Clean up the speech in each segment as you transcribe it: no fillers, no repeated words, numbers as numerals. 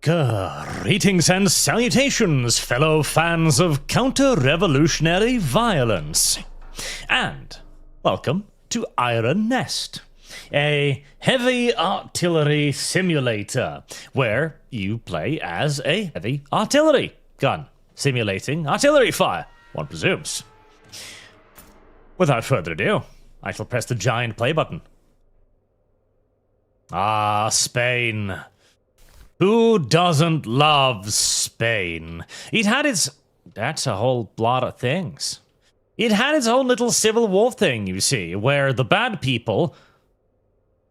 Greetings and salutations, fellow fans of counter-revolutionary violence. And welcome to Iron Nest, a heavy artillery simulator where you play as a heavy artillery gun, simulating artillery fire, one presumes. Without further ado, I shall press the giant play button. Ah, Spain. Who doesn't love Spain? It had its... That's a whole lot of things. It had its own little civil war thing, you see, where the bad people,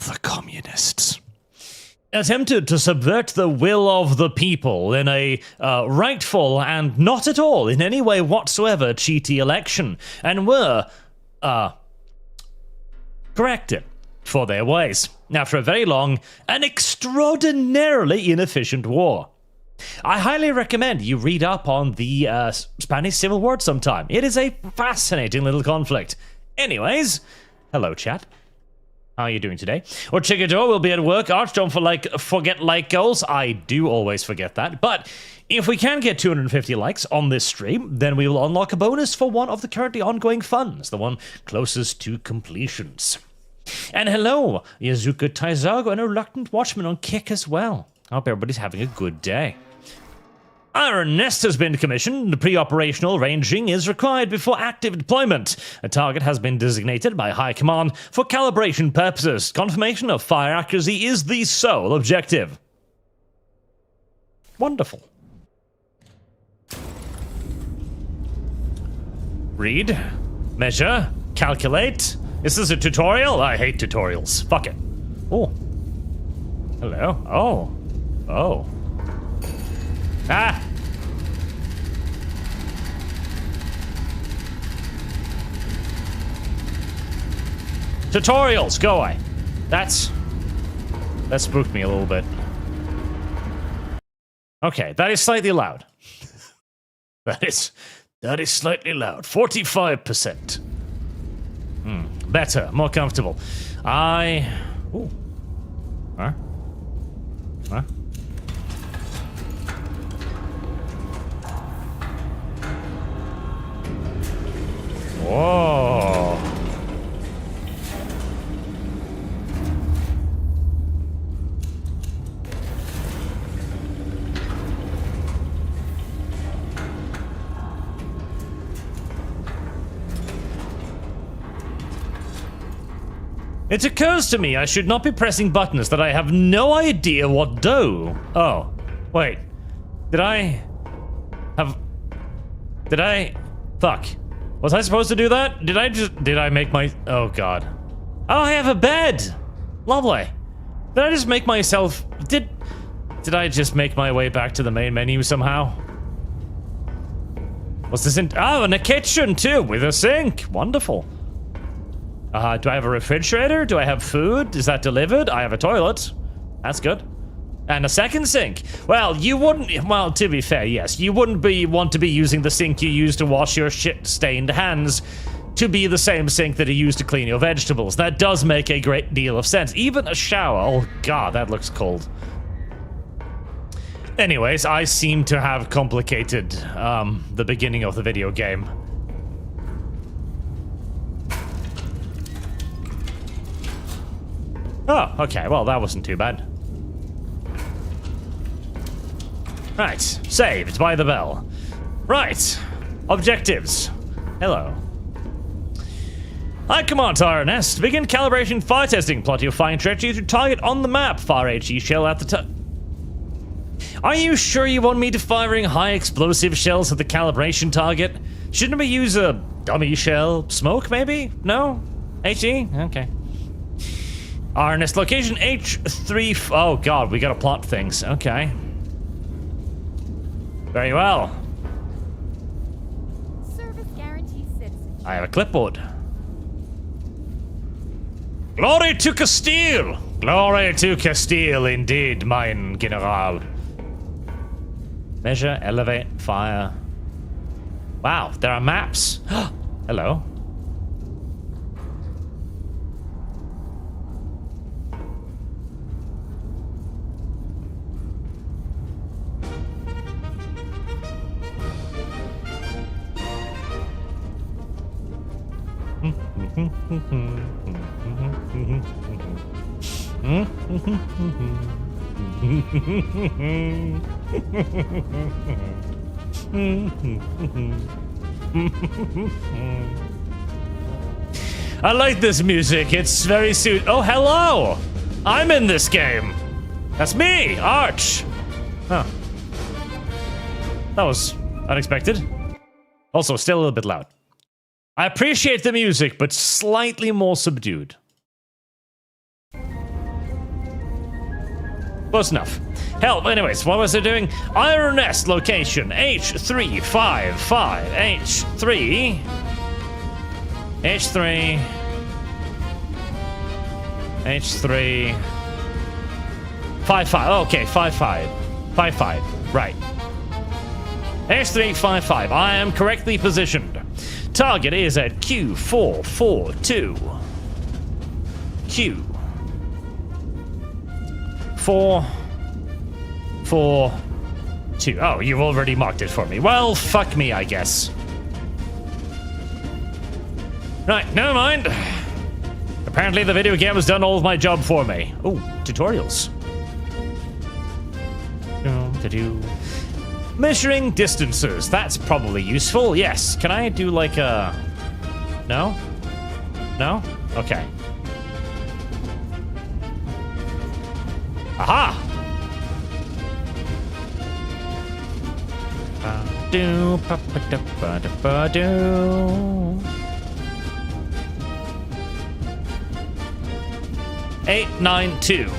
the communists, attempted to subvert the will of the people in a rightful and not at all, in any way whatsoever, cheaty election, and were, corrected for their ways after a very long and extraordinarily inefficient war. I highly recommend you read up on the Spanish Civil War sometime. It is a fascinating little conflict. Anyways, hello chat. How are you doing today? Or Chickador will be at work. Arch, don't forget like goals. I do always forget that. But if we can get 250 likes on this stream, then we will unlock a bonus for one of the currently ongoing funds, the one closest to completions. And hello, Yazuka Taizago and a reluctant watchman on Kick as well. I hope everybody's having a good day. Iron Nest has been commissioned. Pre-operational ranging is required before active deployment. A target has been designated by High Command for calibration purposes. Confirmation of fire accuracy is the sole objective. Wonderful. Read, measure, calculate. Is this a tutorial? I hate tutorials. Fuck it. Oh. Hello. Oh. Oh. Ah! Tutorials, go away. That spooked me a little bit. Okay, that is slightly loud. That is slightly loud. 45%. Better, more comfortable. Ooh. Huh? Huh? Whoa. It occurs to me I should not be pressing buttons that I have no idea what do. Oh, wait. Fuck. Was I supposed to do that? Did I make my... Oh, God. Oh, I have a bed! Lovely. Did I just make myself... Did I just make my way back to the main menu somehow? Was this in... Oh, and a kitchen, too, with a sink. Wonderful. Do I have a refrigerator? Do I have food? Is that delivered? I have a toilet. That's good. And a second sink. Well, you wouldn't... Well, to be fair, yes. You wouldn't want to be using the sink you use to wash your shit-stained hands to be the same sink that you use to clean your vegetables. That does make a great deal of sense. Even a shower. Oh, God, that looks cold. Anyways, I seem to have complicated the beginning of the video game. Oh, okay, well, that wasn't too bad. Right, saved by the bell. Right, objectives. Hello. High Command to Iron Nest. Begin calibration fire testing. Plot your firing trajectory to target on the map. Fire HE shell at the top. Are you sure you want me to firing high explosive shells at the calibration target? Shouldn't we use a dummy shell? Smoke, maybe? No? HE? Okay. Our nest location H3... Oh, God, we gotta plot things. Okay. Very well. Service guarantees citizenship. I have a clipboard. Glory to Castile! Glory to Castile, indeed, mein General. Measure, elevate, fire. Wow, there are maps. Hello. I like this music. It's very suit. Oh, hello! I'm in this game. That's me, Arch. Huh. That was unexpected. Also, still a little bit loud. I appreciate the music, but slightly more subdued. Close enough. Hell, anyways, what was it doing? Iron Nest location H355. H3. H3. H3. 55. Okay, 55. 55. Right. H355. I am correctly positioned. Target is at Q442. Q. 442. Oh, you've already marked it for me. Well, fuck me, I guess. Right, never mind. Apparently the video game has done all of my job for me. Oh, tutorials. Measuring distances. That's probably useful. Yes. Can I do like a... No? No? Okay. Aha! Do 892.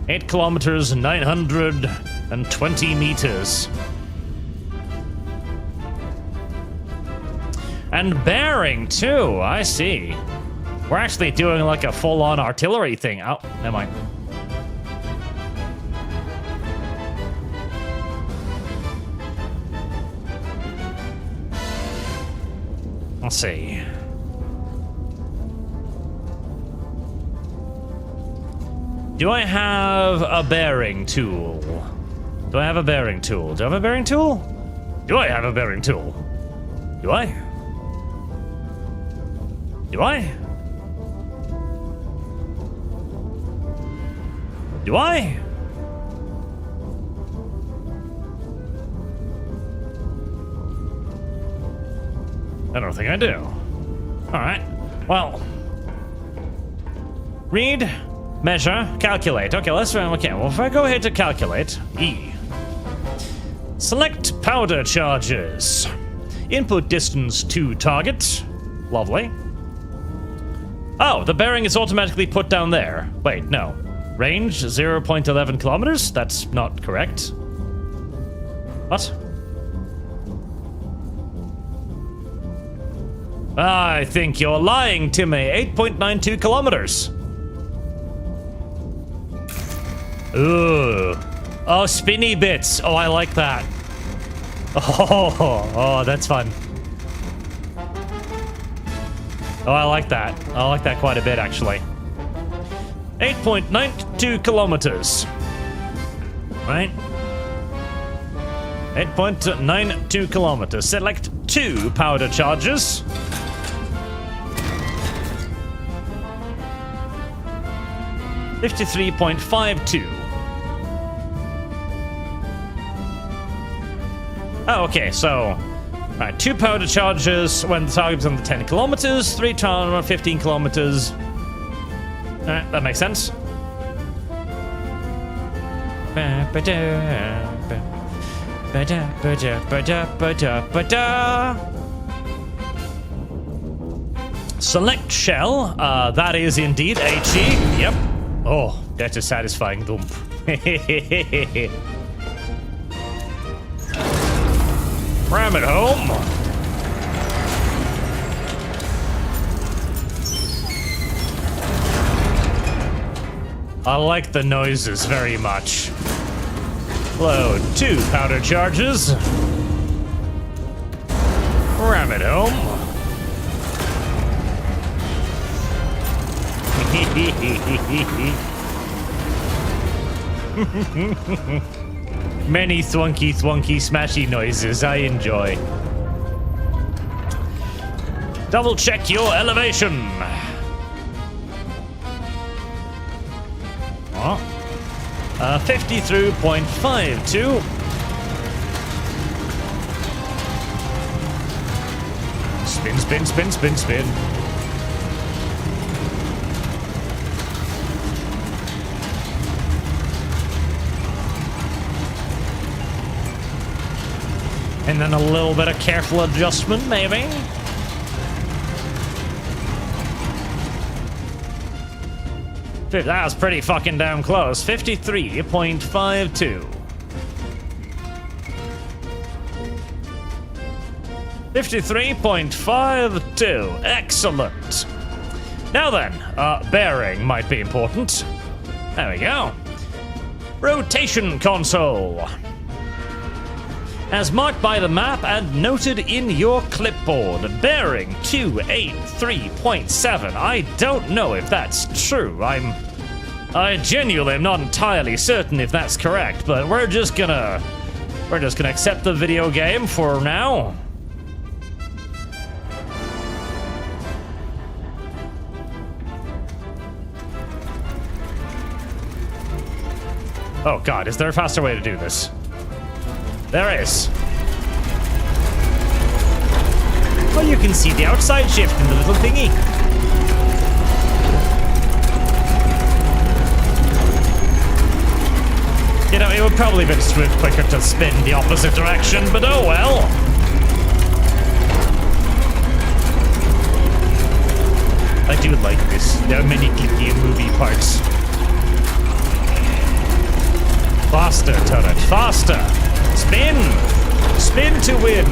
8 kilometers, 920 meters. And bearing too, I see. We're actually doing like a full-on artillery thing. Oh, never mind. Let's see. Do I have a bearing tool? Do I have a bearing tool? Do I have a bearing tool? Do I have a bearing tool? Do I? Do I? Do I? I don't think I do. Alright. Well. Read. Measure. Calculate. Okay, let's... Okay, well, if I go ahead to calculate. E. Select powder charges. Input distance to target. Lovely. Oh, the bearing is automatically put down there. Wait, no. Range 0.11 kilometers? That's not correct. What? I think you're lying to me. 8.92 kilometers. Ooh. Oh, spinny bits. Oh, I like that. Oh, that's fun. Oh, I like that. I like that quite a bit, actually. 8.92 kilometers. Right? 8.92 kilometers. Select 2 powder charges. $53.52. Oh, okay, so... Alright, 2 powder charges when the target's under 10 kilometers, 3 around 15 kilometers. Alright, that makes sense. Select shell. That is indeed HE. Yep. Oh, that's a satisfying dump. Ram it home. I like the noises very much. Load 2 powder charges. Ram it home. Many thwunky smashy noises I enjoy. Double check your elevation. Oh. 53.52. Spin, spin, spin, spin, spin. And then a little bit of careful adjustment, maybe. That was pretty fucking damn close. 53.52. 53.52. Excellent. Now then, bearing might be important. There we go. Rotation console. As marked by the map and noted in your clipboard, bearing 283.7. I don't know if that's true. I genuinely am not entirely certain if that's correct, but we're just gonna accept the video game for now. Oh god, is there a faster way to do this? There is. Well, you can see the outside shift in the little thingy. You know, it would probably have been quicker to spin the opposite direction, but oh well. I do like this. There are many clicky movie parts. Faster, turret, faster! Spin! Spin to win!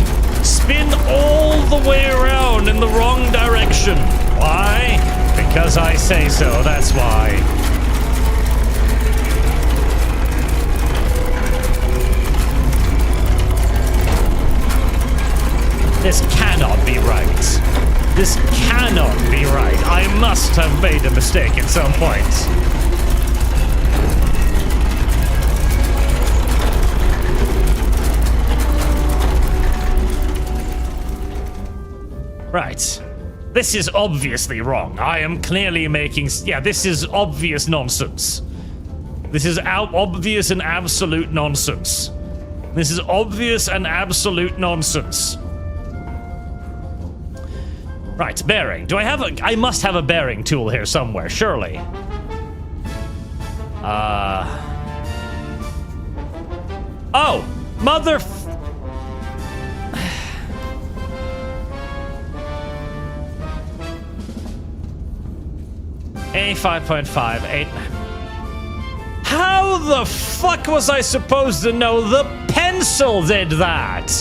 Spin all the way around in the wrong direction! Why? Because I say so, that's why. This cannot be right. This cannot be right. I must have made a mistake at some point. Right. This is obviously wrong. I am clearly making... Yeah, this is obvious nonsense. This is obvious and absolute nonsense. This is obvious and absolute nonsense. Right, bearing. Do I have a... I must have a bearing tool here somewhere, surely. Oh! Mother... 85.58. How the fuck was I supposed to know the pencil did that?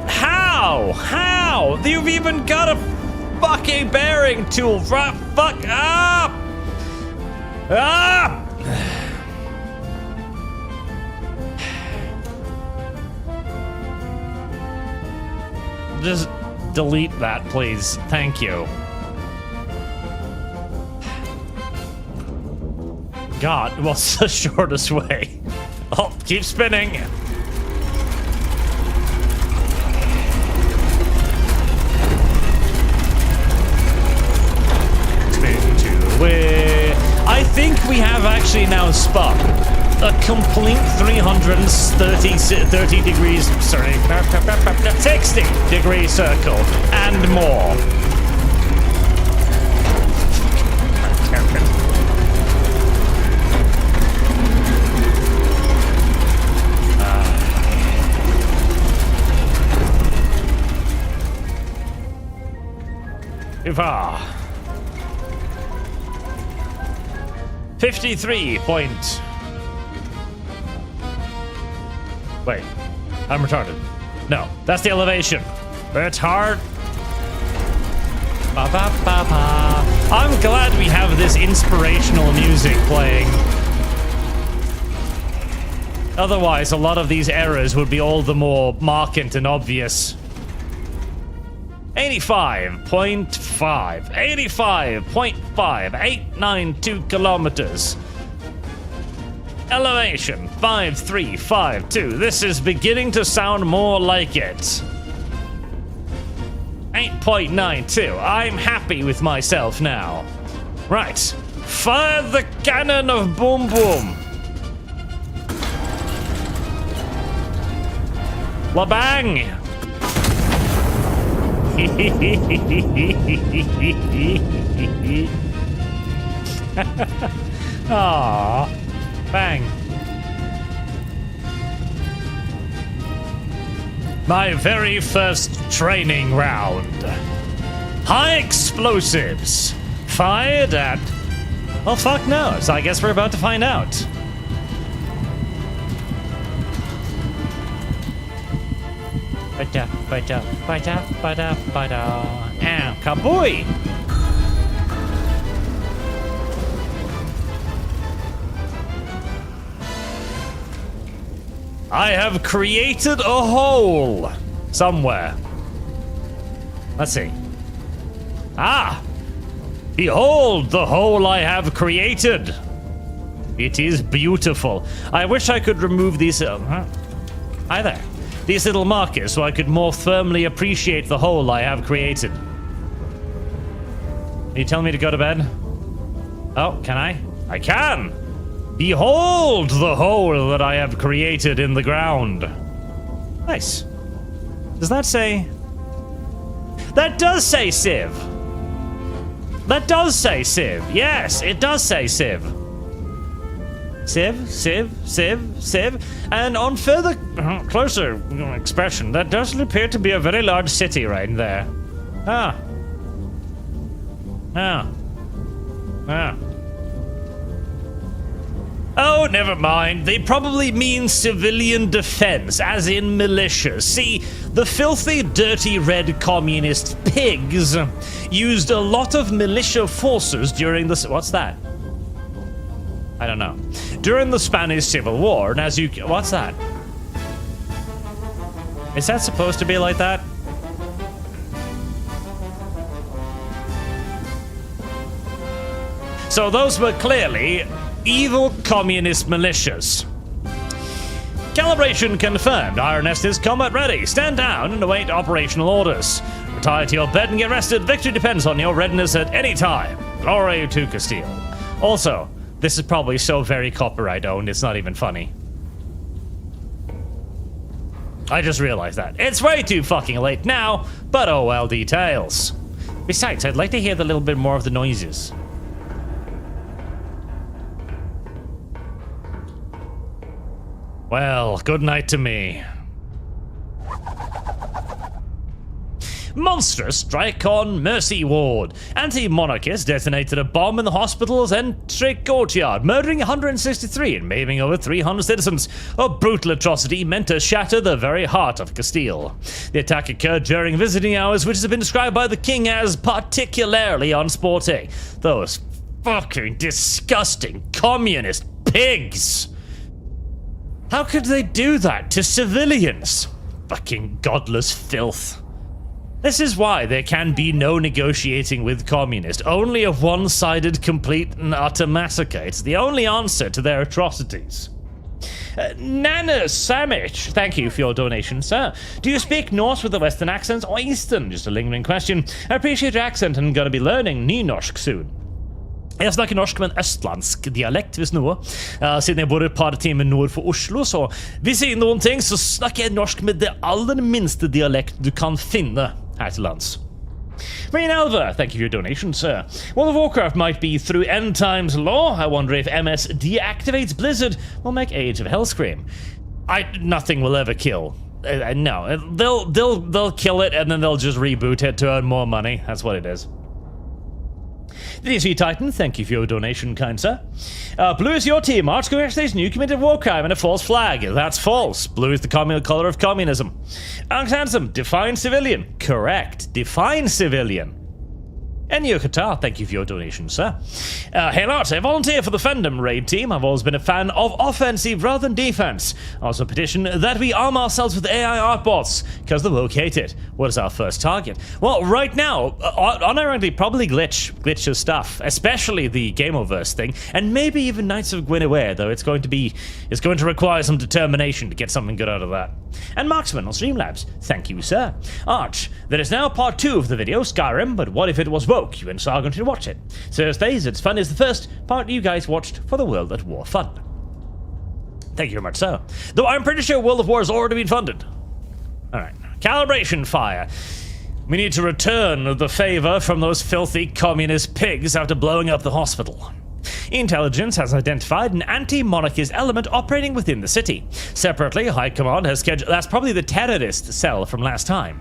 How? How? You've even got a fucking bearing tool. Fuck up! Ah! Just delete that, please. Thank you. God, what's the shortest way? Oh, keep spinning. Spin to away. I think we have actually now spun a complete 30 degrees, sorry, 60 degree circle and more. Far. 53 point. Wait, I'm retarded. No, that's the elevation. It's hard. Ba, ba, ba, ba. I'm glad we have this inspirational music playing. Otherwise, a lot of these errors would be all the more markant and obvious. 85.5. 85.5. 892 kilometers. Elevation 5352. This is beginning to sound more like it. 8.92. I'm happy with myself now. Right. Fire the cannon of boom boom. La-bang! Aww. Bang. My very first training round. High explosives. Fired at... Well, fuck knows. I guess we're about to find out. Kabooey! I have created a hole somewhere. Let's see. Ah! Behold the hole I have created. It is beautiful. I wish I could remove these... Hi there. These little markers so I could more firmly appreciate the hole I have created. Are you telling me to go to bed? Oh, can I? I can! Behold the hole that I have created in the ground. Nice. Does that say... That does say Civ. That does say Civ. Yes, it does say Civ. Civ, Civ, Civ, Civ. And on further, closer expression, that does appear to be a very large city right there. Ah. Oh, never mind. They probably mean civilian defense, as in militias. See, the filthy, dirty, red communist pigs used a lot of militia forces during the... What's that? I don't know. During the Spanish Civil War, and as you... What's that? Is that supposed to be like that? So those were clearly evil communist militias. Calibration confirmed. Iron Nest is combat ready. Stand down and await operational orders. Retire to your bed and get rested. Victory depends on your readiness at any time. Glory to Castile. Also, this is probably so very copyright owned, it's not even funny. I just realized that. It's way too fucking late now, but oh well, details. Besides, I'd like to hear a little bit more of the noises. Well, good night to me. Monstrous strike on Mercy Ward. Anti-monarchists detonated a bomb in the hospital's entry courtyard, murdering 163 and maiming over 300 citizens. A brutal atrocity meant to shatter the very heart of Castile. The attack occurred during visiting hours, which has been described by the king as particularly unsporting. Those fucking disgusting communist pigs! How could they do that to civilians? Fucking godless filth. This is why there can be no negotiating with communists, only a one-sided, complete and utter massacre. It's the only answer to their atrocities. Nana Samich, thank you for your donation, sir. Do you speak Norse with a Western accent or Eastern? Just a lingering question. I appreciate your accent and gonna be learning nynorsk soon. Jeg snakker norsk med en østlandsk dialekt, hvis noe. Siden jeg bor et par timer nord for Oslo, så hvis jeg noen ting, så snakker jeg norsk med det aller minste dialekt du kan finne her til lands. Marine Alva, thank you for your donation, sir. World of Warcraft might be through end times law. I wonder if MS deactivates Blizzard will make Age of Hellscream. Nothing will ever kill. No, they'll kill it and then they'll just reboot it to earn more money. That's what it is. The DC Titan, thank you for your donation, kind sir. Blue is your team, March. Congratulations, you committed war crime and a false flag. That's false. Blue is the color of communism. Alex Handsome, define civilian. Correct. Define civilian. And Yokata, thank you for your donation, sir. Hey lot, I volunteer for the fandom raid team. I've always been a fan of offensive rather than defense. Also petition that we arm ourselves with AI art bots, because they're located. What is our first target? Well, right now, unironically, probably Glitch's stuff, especially the Gameoverse thing, and maybe even Knights of Guinevere, though it's going to require some determination to get something good out of that. And Marksman on Streamlabs, thank you, sir. Arch, there is now part 2 of the video, Skyrim, but what if it was woke? You and Sar going to watch it. Thursdays, it's fun as the first part you guys watched for the World at War fund. Thank you very much, sir. Though I'm pretty sure World of War has already been funded. Alright, calibration fire. We need to return the favor from those filthy communist pigs after blowing up the hospital. Intelligence has identified an anti-monarchist element operating within the city. Separately, High Command has scheduled... That's probably the terrorist cell from last time.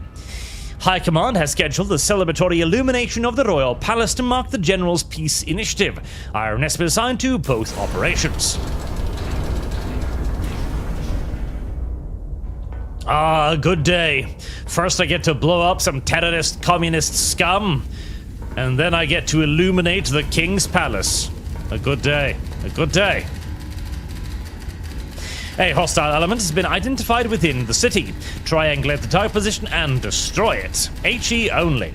High Command has scheduled the celebratory illumination of the Royal Palace to mark the General's Peace Initiative. Iron has been assigned to both operations. Ah, good day. First I get to blow up some terrorist communist scum, and then I get to illuminate the King's Palace. A good day. A good day. A hostile element has been identified within the city. Triangulate the target position and destroy it. HE only.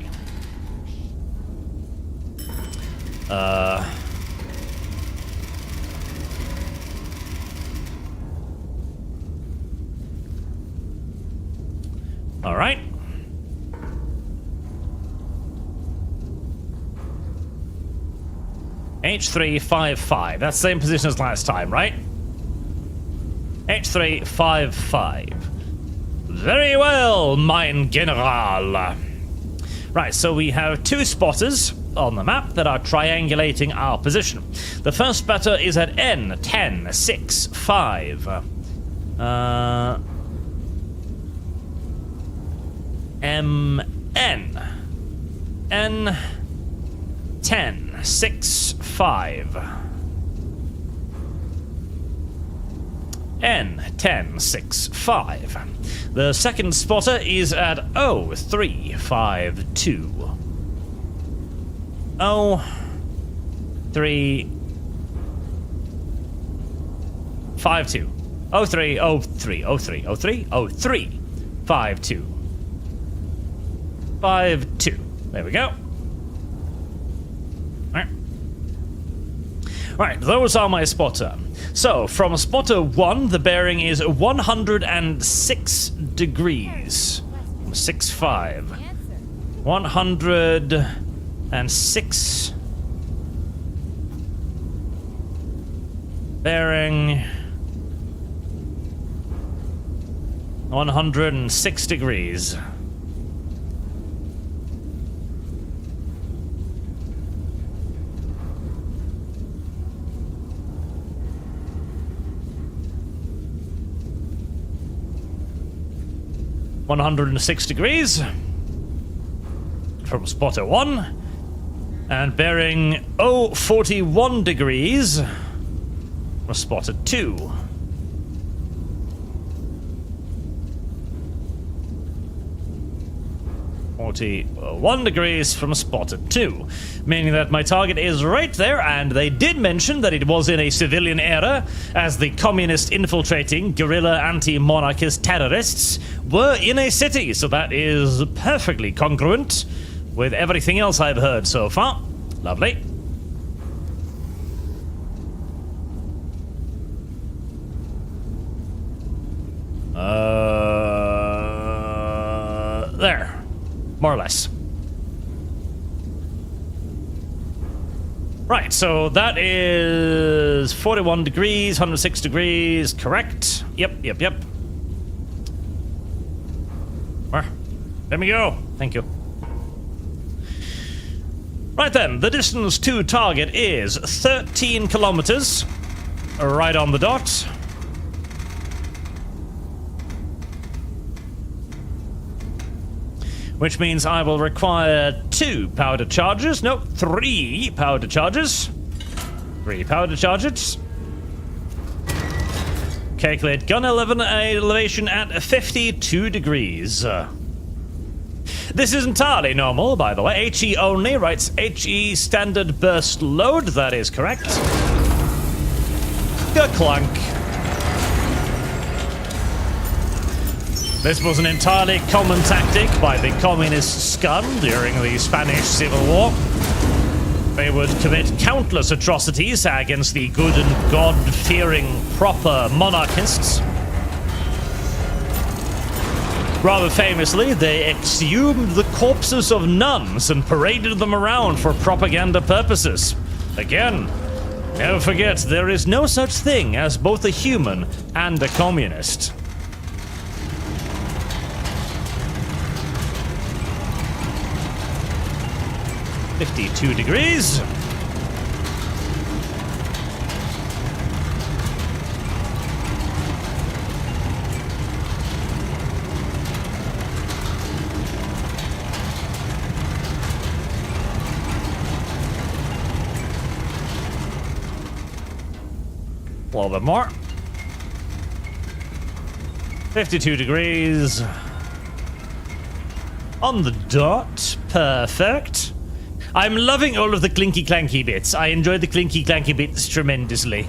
Alright. H355. That's the same position as last time, right? H355. Very well, mein General. Right, so we have 2 spotters on the map that are triangulating our position. The first spotter is at N1065. MN. N1065. N1065. The second spotter is at 0352. 0352. 0352. 52. There we go. Right, those are my spotter. So, from spotter 1, the bearing is 106 degrees. 65. 106. Bearing 106 degrees. $106 from spotter 1, and bearing 041 degrees from spotter 2. $41 degrees from spotter 2, meaning that my target is right there, and they did mention that it was in a civilian era, as the communist infiltrating guerrilla anti-monarchist terrorists were in a city, so that is perfectly congruent with everything else I've heard so far. Lovely. There. More or less. Right, so that is 41 degrees, 106 degrees, correct? Yep. Where? Let me go. Thank you. Right then, the distance to target is 13 kilometers. Right on the dot. Which means I will require 2 powder charges. No, 3 powder charges. 3 powder charges. Calculate gun elevation at 52 degrees. This is entirely normal, by the way. HE only, writes HE standard burst load. That is correct. Clunk. This was an entirely common tactic by the communist scum during the Spanish Civil War. They would commit countless atrocities against the good and God-fearing proper monarchists. Rather famously, they exhumed the corpses of nuns and paraded them around for propaganda purposes. Again, never forget, there is no such thing as both a human and a communist. $52 degrees. A little bit more. 52 degrees. On the dot. Perfect. I'm loving all of the clinky clanky bits. I enjoy the clinky clanky bits tremendously.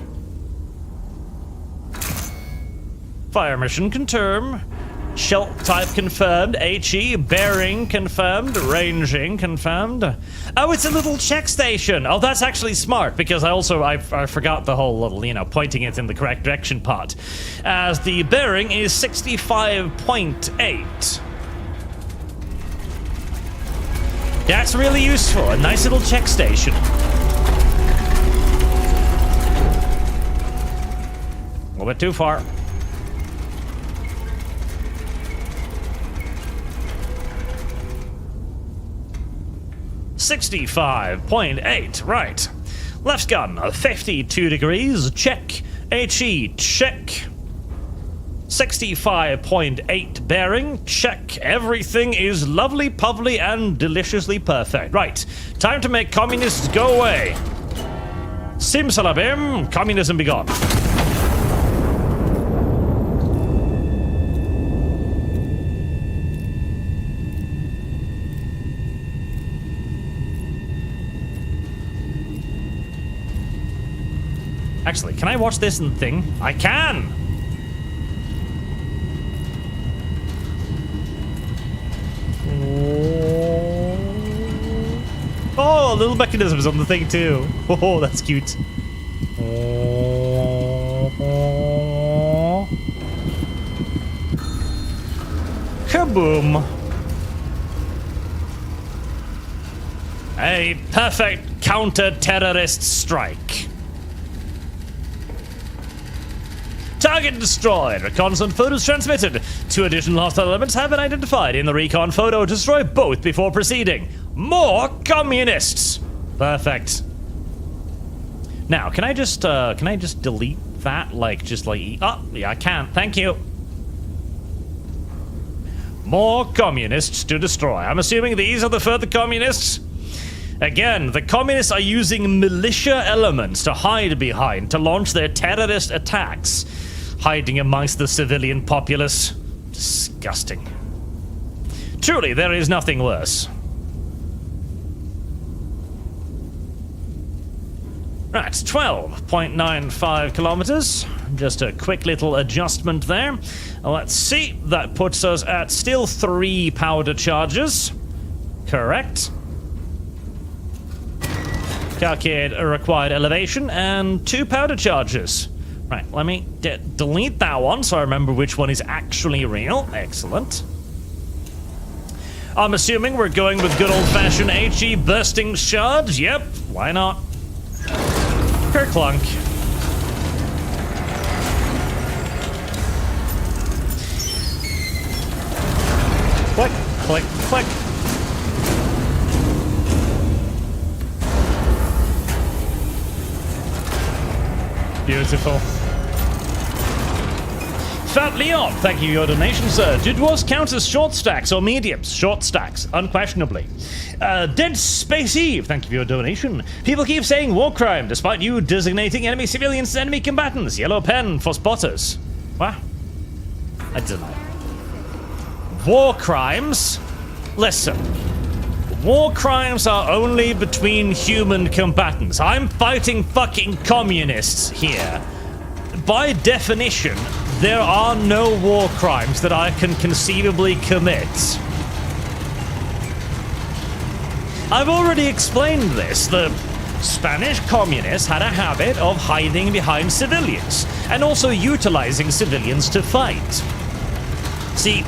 Fire mission confirmed. Shell type confirmed. HE bearing confirmed. Ranging confirmed. Oh, it's a little check station. Oh, that's actually smart because I forgot the whole little, you know, pointing it in the correct direction part. As the bearing is 65.8. That's really useful. A nice little check station. A little bit too far. $65.8, right. Left gun, 52 degrees, check. HE, check. 65.8 bearing, check. Everything is lovely, pubbly, and deliciously perfect. Right, time to make communists go away. Simsalabim, communism be gone. Actually, can I watch this and thing? I can! Oh, little mechanisms on the thing too. Oh, that's cute. Kaboom! A perfect counter-terrorist strike. Target destroyed. Reconnaissance photos transmitted. 2 additional hostile elements have been identified in the recon photo. Destroy both before proceeding. More communists. Perfect. Now, can I just delete that? Like, just like, oh, yeah, I can. Thank you. More communists to destroy. I'm assuming these are the further communists. Again, the communists are using militia elements to hide behind to launch their terrorist attacks. Hiding amongst the civilian populace. Disgusting. Truly, there is nothing worse. Right, 12.95 kilometers. Just a quick little adjustment there. Let's see, that puts us at still 3 powder charges. Correct. Calculate a required elevation and 2 powder charges. Right, let me delete that one so I remember which one is actually real. Excellent. I'm assuming we're going with good old-fashioned HE bursting shards. Yep, why not? Kerclunk. Click, click, click. Beautiful. Fat Leon, thank you for your donation, sir. Did wars count as short stacks or mediums? Short stacks, unquestionably. Dead Space Eve, thank you for your donation. People keep saying war crime, despite you designating enemy civilians as enemy combatants. Yellow pen for spotters. What? I don't know. War crimes? Listen. War crimes are only between human combatants. I'm fighting fucking communists here. By definition, there are no war crimes that I can conceivably commit. I've already explained this. The Spanish communists had a habit of hiding behind civilians and also utilizing civilians to fight. See,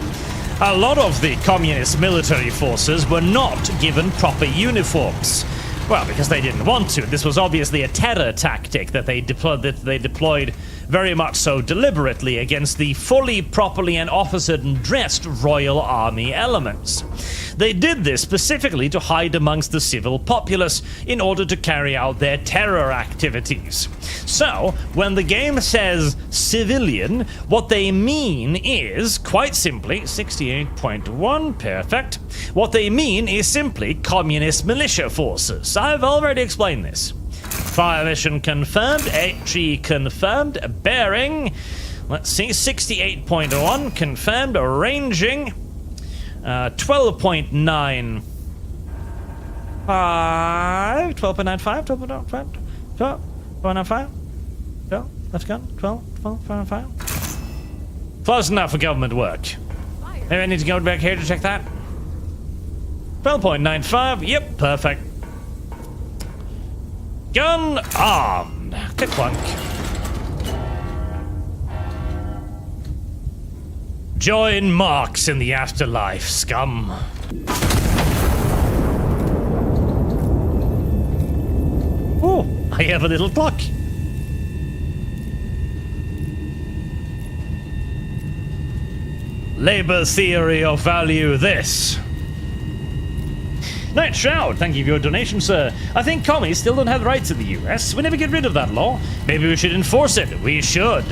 a lot of the communist military forces were not given proper uniforms. Well, because they didn't want to. This was obviously a terror tactic that they deployed very much so deliberately against the fully, properly, and officered and dressed Royal Army elements. They did this specifically to hide amongst the civil populace in order to carry out their terror activities. So, when the game says civilian, what they mean is, quite simply, 68.1, perfect. What they mean is simply communist militia forces. I've already explained this. Fire mission confirmed, HE confirmed, bearing, let's see, 68.1 confirmed, ranging, 12.95, 12.95, 12.95, 12.95, 12, let's go, 12.95. Close enough for government work. Maybe I need to go back here to check that. 12.95, yep, perfect. Gun armed. Clunk. Join Marx in the afterlife, scum. Oh, I have a little clock. Labor theory of value this. Night Shroud, thank you for your donation, sir. I think commies still don't have rights in the US. We never get rid of that law. Maybe we should enforce it. We should.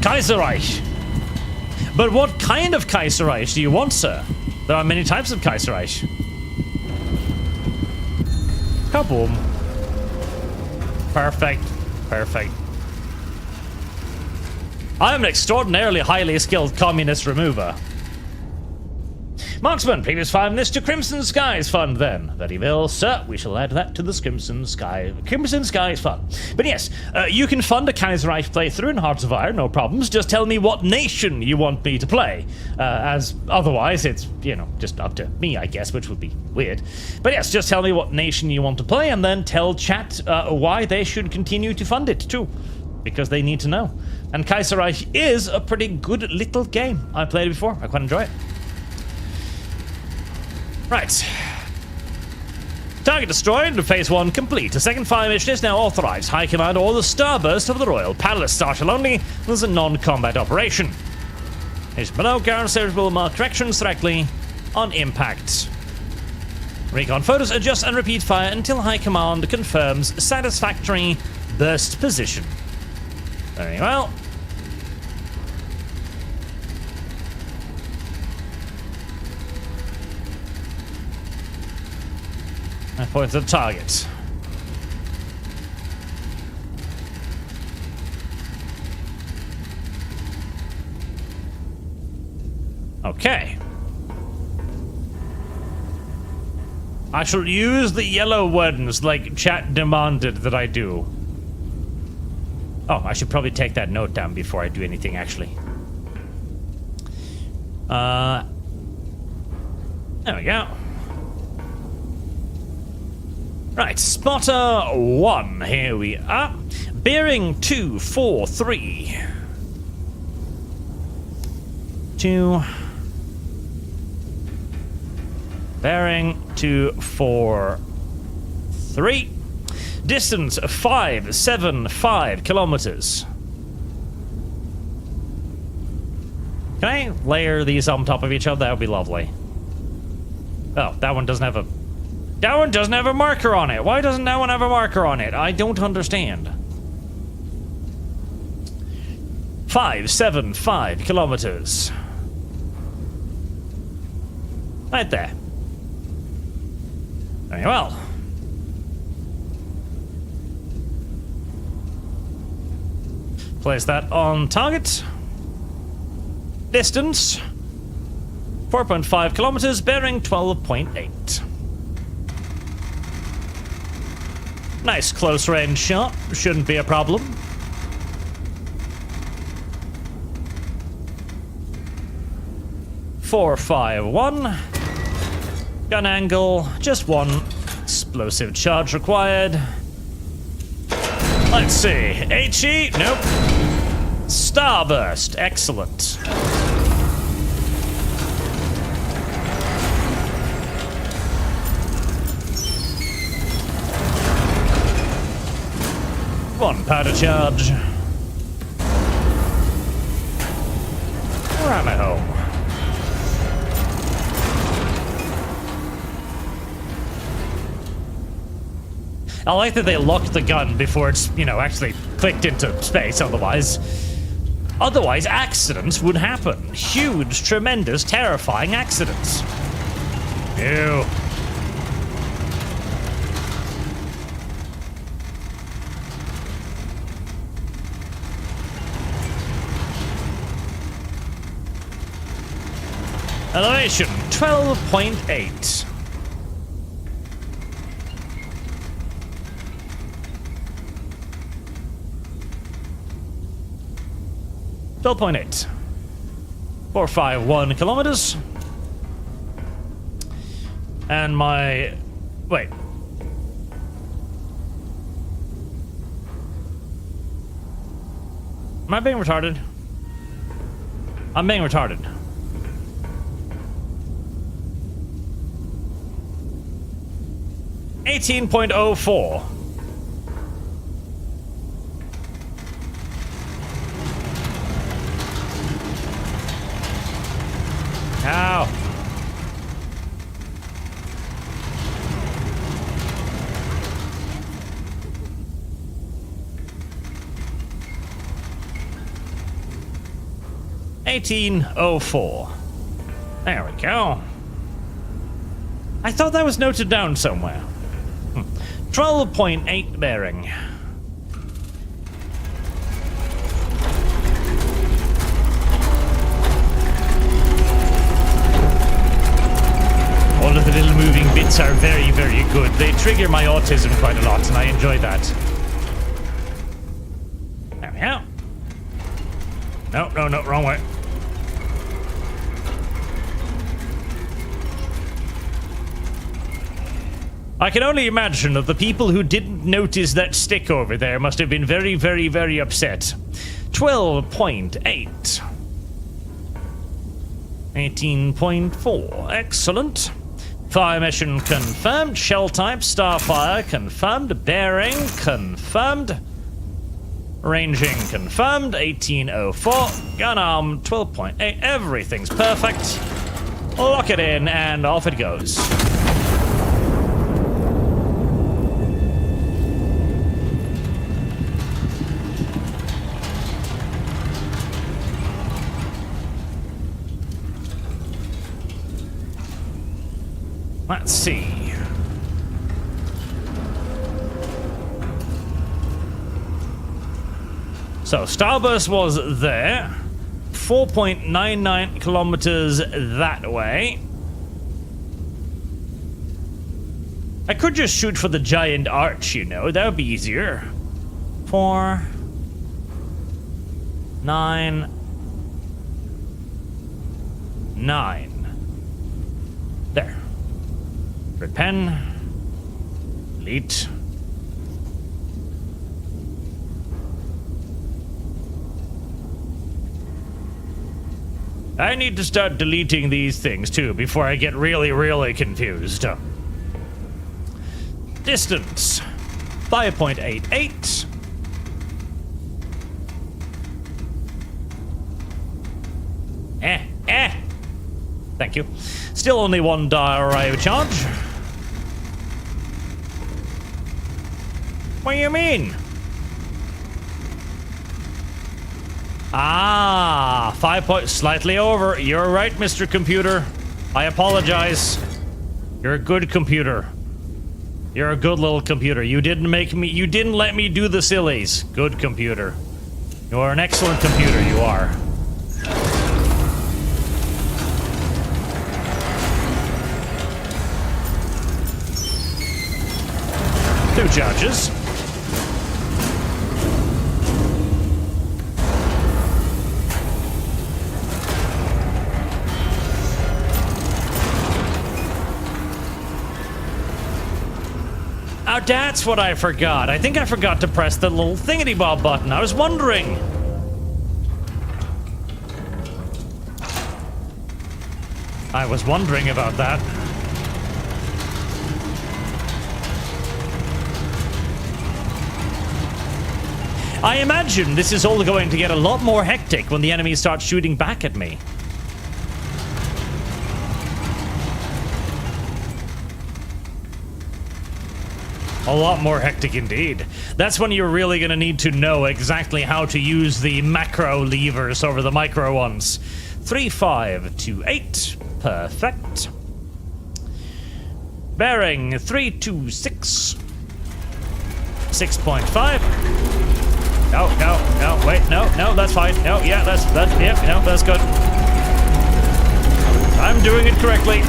Kaiserreich. But what kind of Kaiserreich do you want, sir? There are many types of Kaiserreich. Kaboom. Perfect. Perfect. I am an extraordinarily highly skilled communist remover. Marksman, previous fund this to Crimson Skies Fund then. Very well, sir. We shall add that to the Crimson Skies Fund. But yes, you can fund a Kaiserreich playthrough in Hearts of Iron, no problems. Just tell me what nation you want me to play. As otherwise, it's, you know, just up to me, I guess, which would be weird. But yes, just tell me what nation you want to play and then tell chat why they should continue to fund it too. Because they need to know. And Kaiserreich is a pretty good little game. I played it before. I quite enjoy it. Right. Target destroyed, phase 1 complete. A second fire mission is now authorized. High Command or the Starburst of the Royal Palace. Starshell only. This is a non-combat operation. Here's below. Garrison will mark corrections directly on impact. Recon photos, adjust and repeat fire until High Command confirms satisfactory burst position. Very well. I point to the target. Okay. I shall use the yellow ones like chat demanded that I do. Oh, I should probably take that note down before I do anything, actually. There we go. Right, spotter 1, here we are. Bearing 243. 2. Bearing 243. Distance 575 kilometers. Can I layer these on top of each other? That would be lovely. Oh, that one doesn't have a... That one doesn't have a marker on it. Why doesn't that one have a marker on it? I don't understand. 575 kilometers. Right there. Very well. Place that on target. Distance. 4.5 kilometers, bearing 12.8. Nice close range shot. Shouldn't be a problem. .451. Gun angle, just one. Explosive charge required. Let's see. HE? Nope. Starburst. Excellent. One powder charge. Ram it home. I like that they locked the gun before it's, actually clicked into space, otherwise accidents would happen. Huge, tremendous, terrifying accidents. Ew. Elevation, 12.8. .8. 451 kilometers. And my... Wait. Am I being retarded? I'm being retarded. .04. Ow. .1804. There we go. I thought that was noted down somewhere. 12.8 bearing. All of the little moving bits are very, very good. They trigger my autism quite a lot, and I enjoy that. There we go. No, wrong way. I can only imagine that the people who didn't notice that stick over there must have been very, very, very upset. 12.8. 18.4. Excellent. Fire mission confirmed. Shell type, starfire confirmed. Bearing confirmed. Ranging confirmed. 1804. Gun arm 12.8. Everything's perfect. Lock it in and off it goes. Let's see. So, Starburst was there. 4.99 kilometers that way. I could just shoot for the giant arch, that would be easier. 4, 9, 9. There. Red pen. Delete. I need to start deleting these things too before I get really, really confused. Distance. 5.88. Thank you. Still only one diorite charge. What do you mean? 5 points, slightly over. You're right, Mr. Computer. I apologize. You're a good computer. You're a good little computer. You didn't let me do the sillies. Good computer. You are an excellent computer, you are. 2 charges. Oh, that's what I forgot. I think I forgot to press the little thingity-bob button. I was wondering. I was wondering about that. I imagine this is all going to get a lot more hectic when the enemies start shooting back at me. A lot more hectic indeed. That's when you're really going to need to know exactly how to use the macro levers over the micro ones. 3, 5, 2, 8. Perfect. Bearing 3, 2, 6. 6.5. No, wait, no, that's fine. No, yeah, that's good. I'm doing it correctly.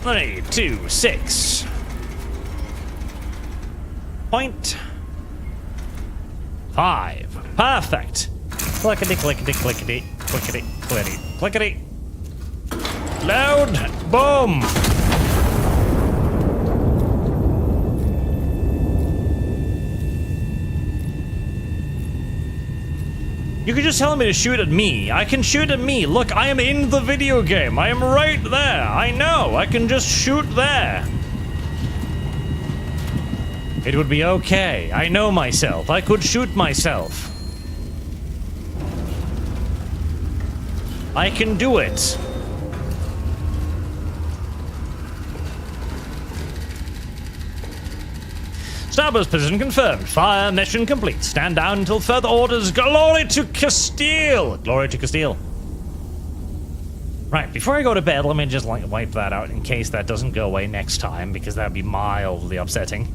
Three, 2, 6. .5. Perfect. Clickety, clickety, clickety, clickety, clickety, clickety. Load. Boom. You can just tell me to shoot at me. I can shoot at me. Look, I am in the video game. I am right there. I know. I can just shoot there. It would be okay. I know myself. I could shoot myself. I can do it. Starburst position confirmed. Fire mission complete. Stand down until further orders. Glory to Castile! Glory to Castile. Right, before I go to bed, let me just wipe that out in case that doesn't go away next time, because that would be mildly upsetting.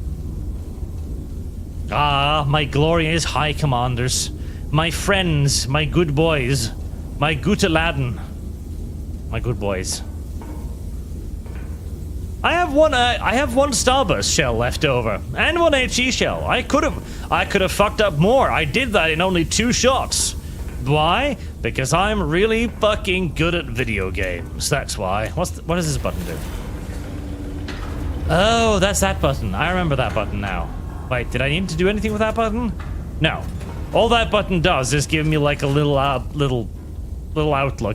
Ah, my glorious high commanders. My friends, my good boys. My gute Laden. My good boys. I have one Starburst shell left over, and 1 HE shell. I could have fucked up more. I did that in only 2 shots. Why? Because I'm really fucking good at video games. That's why. What does this button do? Oh, that's that button. I remember that button now. Wait, did I need to do anything with that button? No. All that button does is give me like a little outlook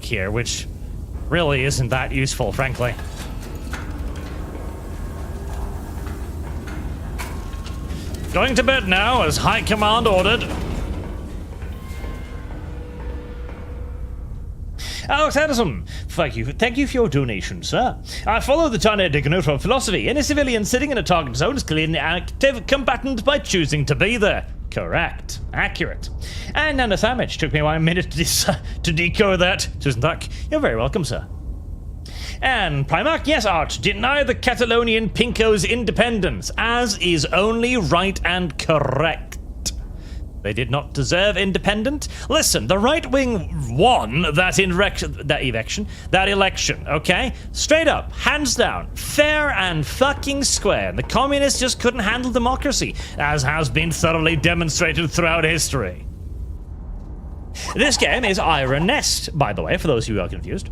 here, which really isn't that useful, frankly. Going to bed now, as High Command ordered. Alex Addison, thank you for your donation, sir. I follow the Tane from philosophy. Any civilian sitting in a target zone is clearly an active combatant by choosing to be there. Correct. Accurate. And Nanothamage took me 1 minute to decode that. Susan Duck, you're very welcome, sir. And Primarch, yes, Art, deny the Catalonian Pinko's independence, as is only right and correct. They did not deserve independent. Listen, the right wing won that election, okay? Straight up, hands down, fair and fucking square. The communists just couldn't handle democracy, as has been thoroughly demonstrated throughout history. This game is Iron Nest, by the way, for those who are confused.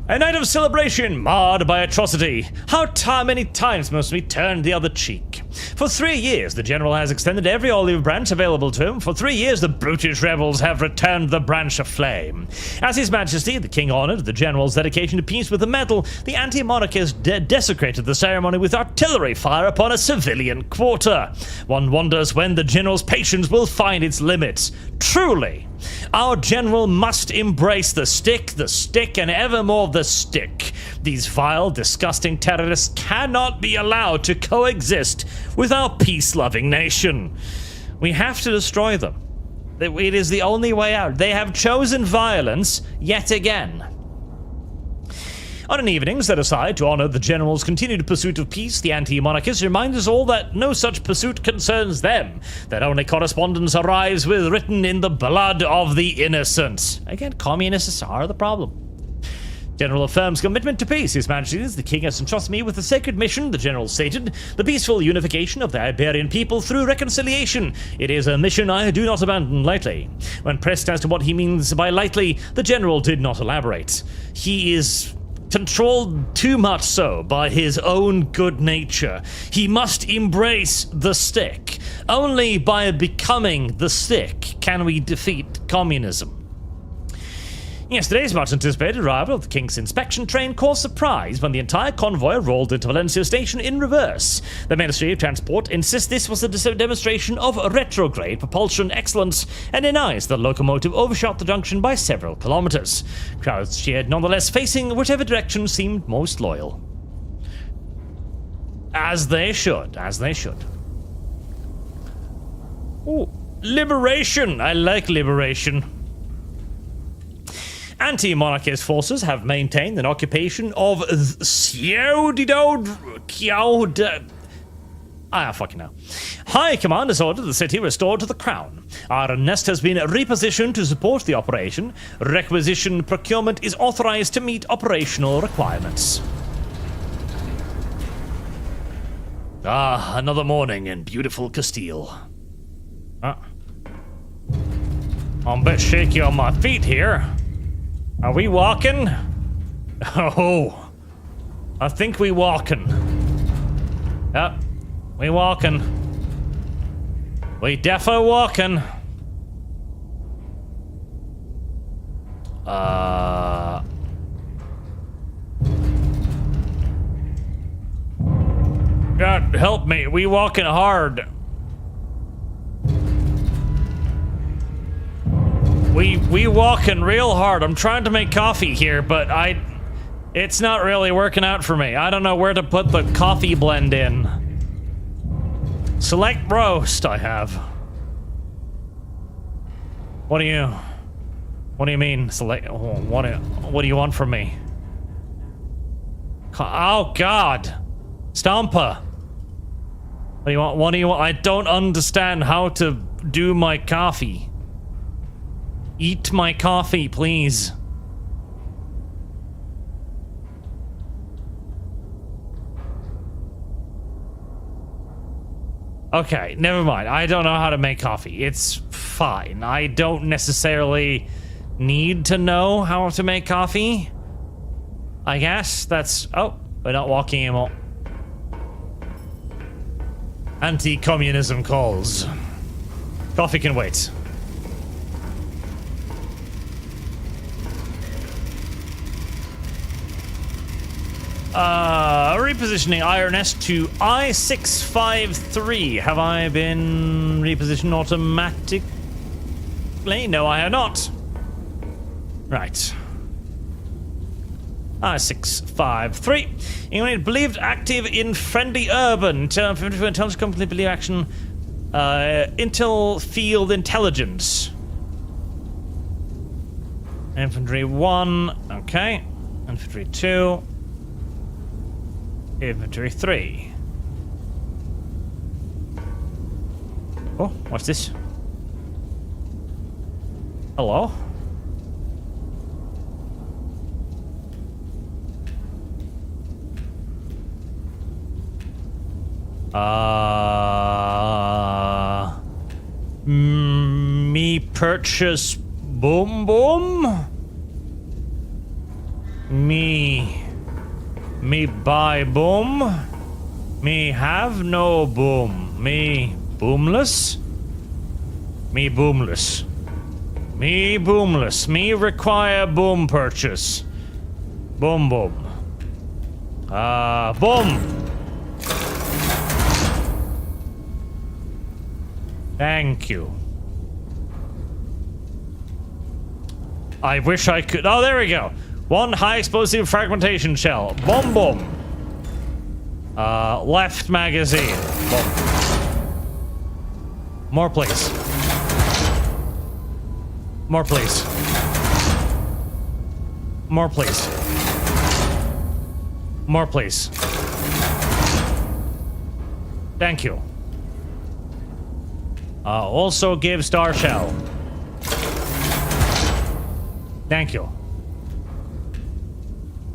A night of celebration marred by atrocity. How many times must we turn the other cheek? For 3 years, the general has extended every olive branch available to him. For 3 years, the brutish rebels have returned the branch of flame. As His Majesty, the King honored the general's dedication to peace with a medal, the anti-monarchists desecrated the ceremony with artillery fire upon a civilian quarter. One wonders when the general's patience will find its limits. Truly, our general must embrace the stick, and evermore the stick. These vile, disgusting terrorists cannot be allowed to coexist with our peace-loving nation. We have to destroy them. It is the only way out. They have chosen violence yet again. On evenings set aside to honor the general's continued pursuit of peace, the anti-monarchists remind us all that no such pursuit concerns them, that only correspondence arrives with written in the blood of the innocent. Again, communists are the problem. General affirms commitment to peace. His Majesty, the King, has entrusted me with a sacred mission, the General stated, the peaceful unification of the Iberian people through reconciliation. It is a mission I do not abandon lightly. When pressed as to what he means by lightly, the General did not elaborate. He is controlled too much so by his own good nature. He must embrace the stick. Only by becoming the stick can we defeat communism. Yesterday's much-anticipated arrival of the King's inspection train caused surprise when the entire convoy rolled into Valencia station in reverse. The Ministry of Transport insists this was a demonstration of retrograde propulsion excellence and denies the locomotive overshot the junction by several kilometers. Crowds cheered nonetheless, facing whichever direction seemed most loyal. As they should, as they should. Ooh, liberation! I like liberation. Anti-monarchist forces have maintained an occupation of fucking hell. High Command has ordered the city restored to the Crown. Our nest has been repositioned to support the operation. Requisition procurement is authorized to meet operational requirements. Ah, another morning in beautiful Castile. I'm a bit shaky on my feet here. Are we walking? Oh, I think we walking. Yep, we walking. We defo walking. God help me, we walking hard. We walking real hard. I'm trying to make coffee here, but it's not really working out for me. I don't know where to put the coffee blend in. Select roast I have. What do you mean select? What do you want from me? Oh God, Stompa. What do you want? What do you want? I don't understand how to do my coffee. Eat my coffee, please. Okay, never mind. I don't know how to make coffee. It's fine. I don't necessarily need to know how to make coffee. I guess that's... Oh, we're not walking anymore. Anti-communism calls. Coffee can wait. Repositioning IRNS to I-653. Have I been repositioned automatically? No, I have not. Right. I-653. Unit believed active in friendly urban. Intelligence company believe action. Intel field intelligence. Infantry 1. Okay. Infantry 2. Infantry 3. Oh, what's this? Hello? Me purchase boom boom? Me buy boom? Me have no boom. Me boomless? Me boomless. Me boomless. Me require boom purchase. Boom boom. Boom! Thank you. I wish I could... Oh, there we go. One high explosive fragmentation shell. Boom, boom. Left magazine. Boom. More, please. More, please. More, please. More, please. Thank you. Also give Star Shell. Thank you.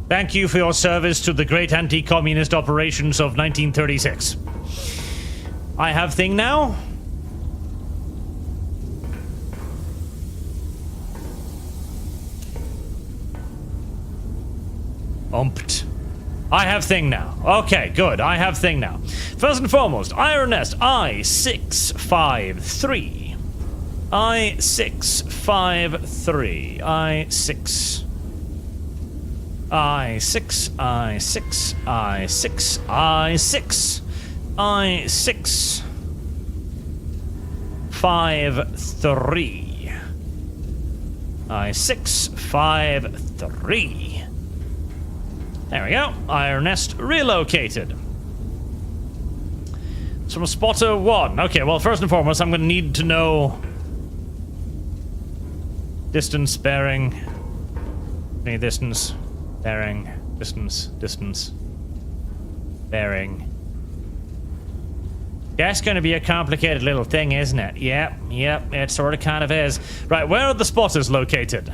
Thank you for your service to the great anti-communist operations of 1936. I have thing now. Umpt. I have thing now. Okay, good. I have thing now. First and foremost, Iron Nest I653. I653. I6. I6. I6. I6. I6. I6. 5-3. I653. There we go. Iron Nest relocated. It's from spotter 1. Okay, well, first and foremost, I'm going to need to know distance, bearing. Any distance, bearing, distance, bearing. That's going to be a complicated little thing, isn't it? Yep, it sort of kind of is. Right, where are the spotters located?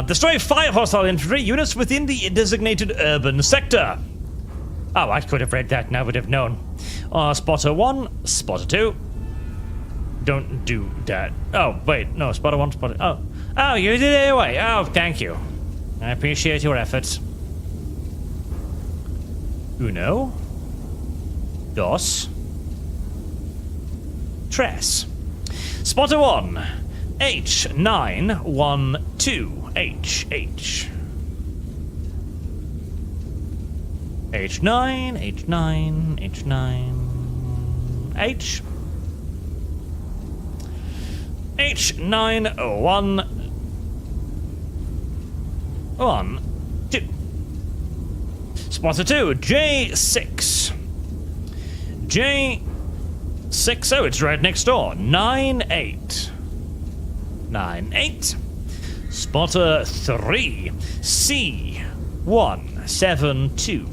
Destroy 5 hostile infantry units within the designated urban sector. Oh, I could have read that and I would have known. Spotter 1, spotter 2. Don't do that. Oh, wait, no, spotter 1, spotter... Oh, you did it anyway. Oh, thank you. I appreciate your efforts. Uno. Dos. Tres. Spotter 1. H912. H. H9, H9, H9, H. H9, 1, 1, 2. Spotter 2, J6. J6, oh, it's right next door. 9-8. 9-8. Spotter 3, C172.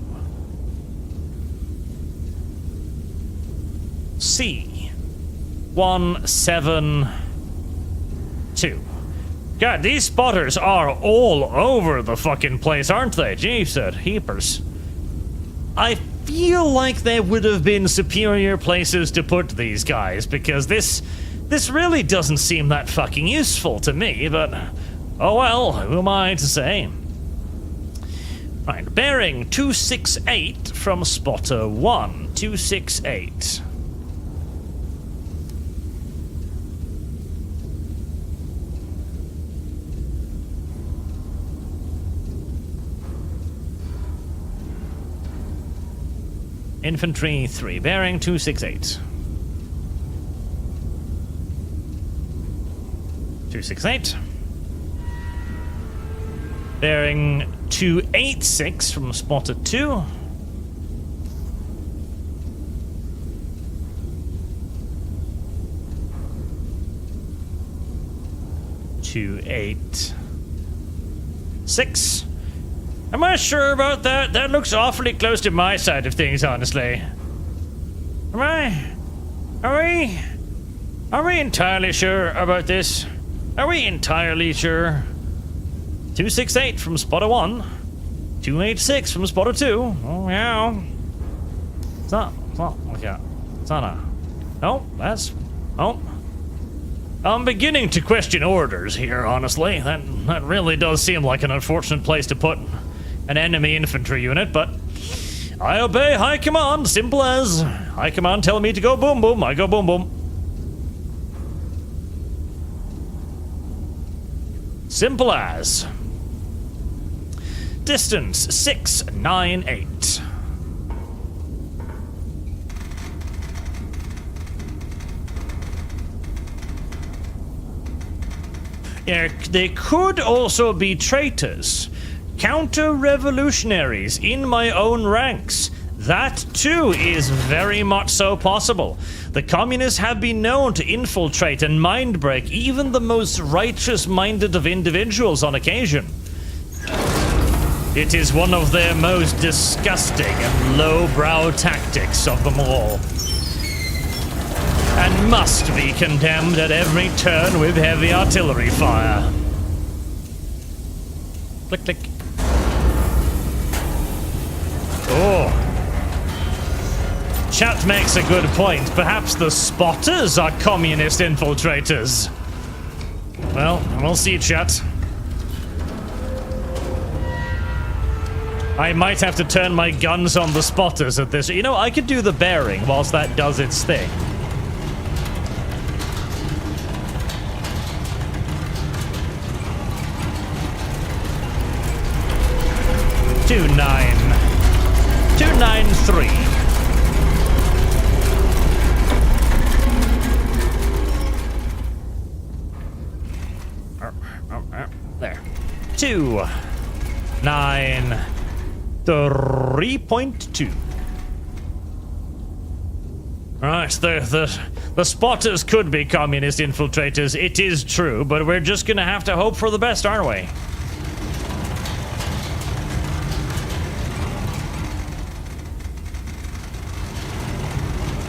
C172. God, these spotters are all over the fucking place, aren't they? Jeez, heapers. I feel like there would have been superior places to put these guys, because this really doesn't seem that fucking useful to me, but oh well, who am I to say? Right, bearing 268 from spotter 1. 268. Infantry 3, bearing 268. 268. Bearing 286 from spotter 2. Two, 8, 6. Am I sure about that? That looks awfully close to my side of things, honestly. Are we entirely sure about this? Are we entirely sure? 268 from spotter 1. 286 from spotter 2. Oh, yeah. It's not a... No, that's... Oh. I'm beginning to question orders here, honestly. That really does seem like an unfortunate place to put an enemy infantry unit, but I obey high command, simple as. High command tell me to go boom boom, I go boom boom. Simple as. Distance 698. They could also be traitors. Counter-revolutionaries in my own ranks. That too is very much so possible. The communists have been known to infiltrate and mind-break even the most righteous-minded of individuals on occasion. It is one of their most disgusting and lowbrow tactics of them all, and must be condemned at every turn with heavy artillery fire. Click, click. Oh. Chat makes a good point. Perhaps the spotters are communist infiltrators. Well, we'll see, chat. I might have to turn my guns on the spotters at this. You know, I could do the bearing whilst that does its thing. Two nine three. There. 293.2. Right, the spotters could be communist infiltrators, it is true, but we're just gonna have to hope for the best, aren't we?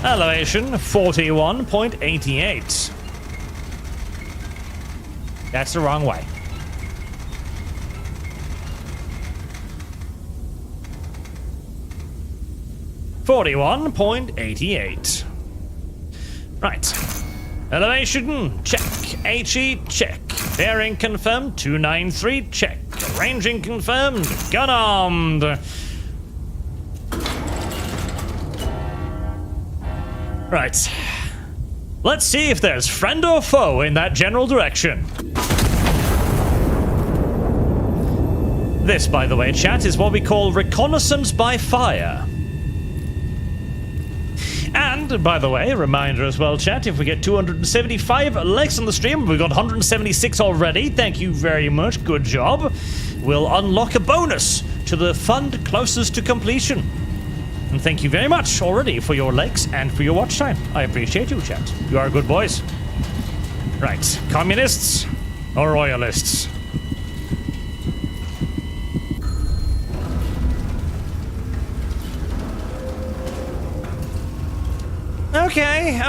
Elevation 41.88. That's the wrong way. .88. Right. Elevation, check. HE, check. Bearing confirmed, 293, check. Ranging confirmed, gun armed. Right. Let's see if there's friend or foe in that general direction. This, by the way, chat, is what we call reconnaissance by fire. And, by the way, reminder as well, chat, if we get 275 likes on the stream, we've got 176 already, thank you very much, good job, we'll unlock a bonus to the fund closest to completion. And thank you very much already for your likes and for your watch time. I appreciate you, chat. You are good boys. Right, communists or royalists? Okay.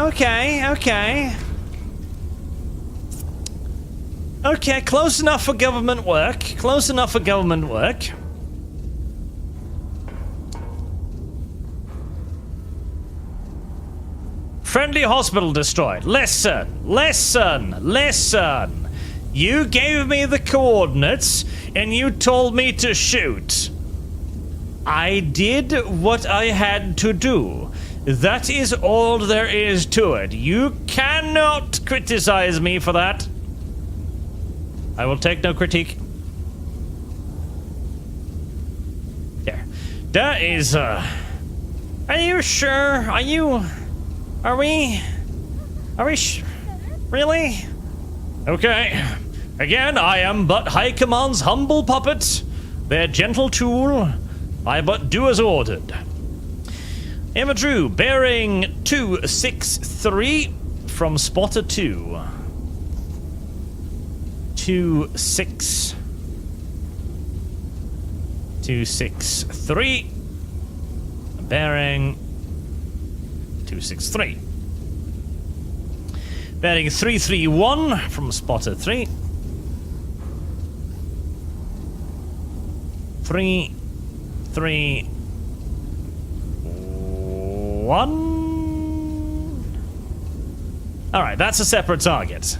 Okay, close enough for government work. Friendly hospital destroyed. Listen. You gave me the coordinates and you told me to shoot. I did what I had to do. That is all there is to it. You cannot criticize me for that. I will take no critique. There. That is, Are you sure? Are we really? Okay. Again, I am but High Command's humble puppet, their gentle tool. I but do as ordered. Emma Drew, bearing 263 from spotter 2. 263. Bearing 263. Bearing 331 from spotter 3. 331. Alright, that's a separate target.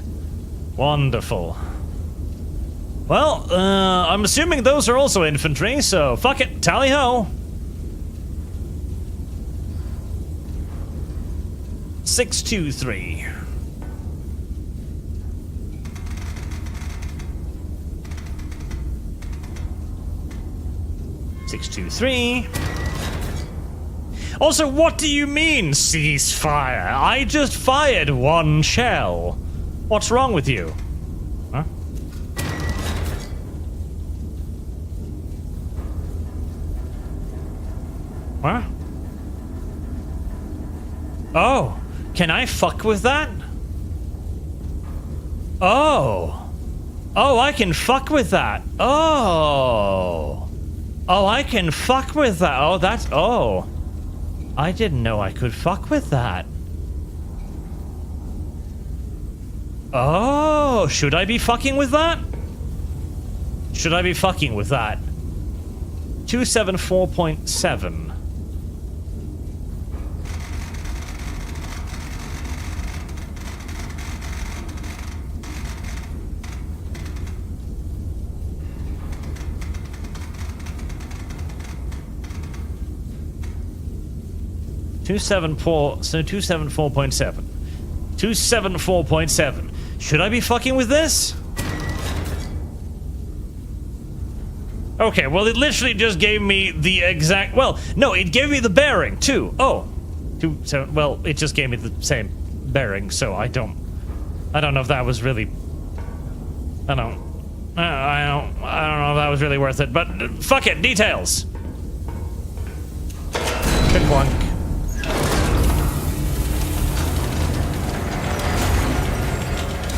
Wonderful. Well, I'm assuming those are also infantry, so fuck it, tally-ho. 623. Also, what do you mean, ceasefire? I just fired one shell. What's wrong with you? Huh? What? Oh, can I fuck with that? Oh. Oh, I can fuck with that. Oh. Oh, I can fuck with that. Oh, that's... Oh. I didn't know I could fuck with that. Oh, should I be fucking with that? Should I be fucking with that? 274.7. So 274.7. 274.7. Should I be fucking with this? Okay, well, it literally just gave me the exact... Well, no, it gave me the bearing, too. Oh. 27... Well, it just gave me the same bearing, so I don't know if that was really... I don't know if that was really worth it, but fuck it, details. Good one.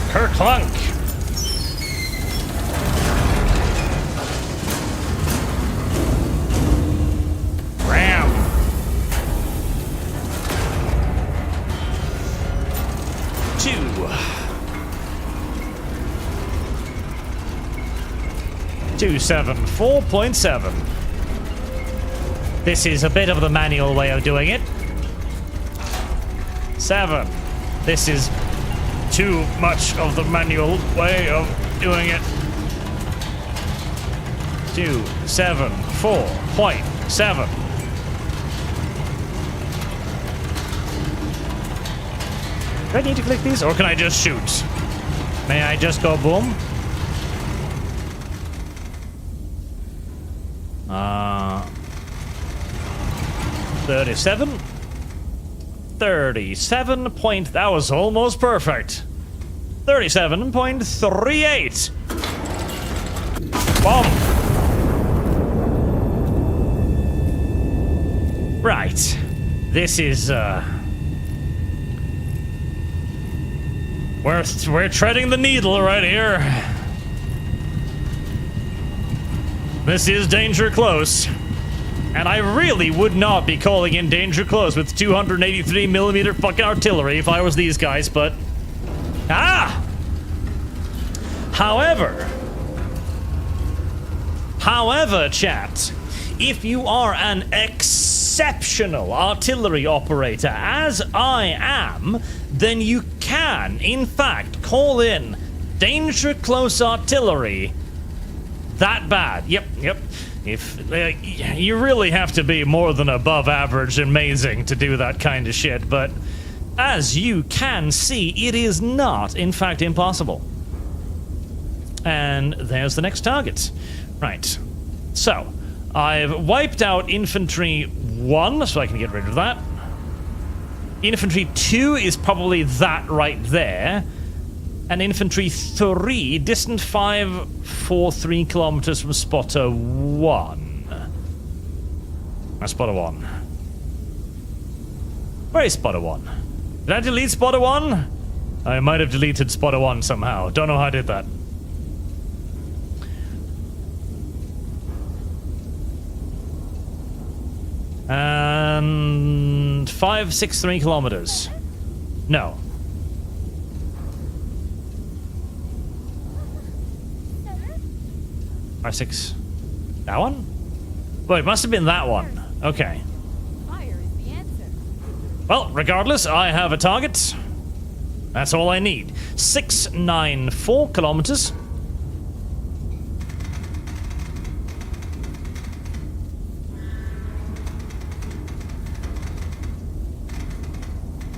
Kerclunk. Ram. Two. 274.7. This is a bit of the manual way of doing it. 7. This is too much of the manual way of doing it. 274.7. Do I need to click these, or can I just shoot? May I just go boom? 37. 37 point... That was almost perfect. 37.38. Bomb. Right. This is, We're treading the needle right here. This is danger close. And I really would not be calling in danger close with 283mm fucking artillery if I was these guys, but... Ah! However, chat, if you are an exceptional artillery operator, as I am, then you can, in fact, call in danger close artillery that bad. Yep. If you really have to be more than above average amazing to do that kind of shit, but as you can see, it is not, in fact, impossible. And there's the next target. Right. So, I've wiped out infantry 1, so I can get rid of that. Infantry 2 is probably that right there. And infantry 3, distant 543 kilometers from spotter 1. Spotter 1. Where is spotter 1? Did I delete spotter 1? I might have deleted spotter 1 somehow. Don't know how I did that. And 563 kilometers. No. 5-6. That one? Well, it must have been that one. Okay. Fire is the answer. Well, regardless, I have a target. That's all I need. 694 kilometers.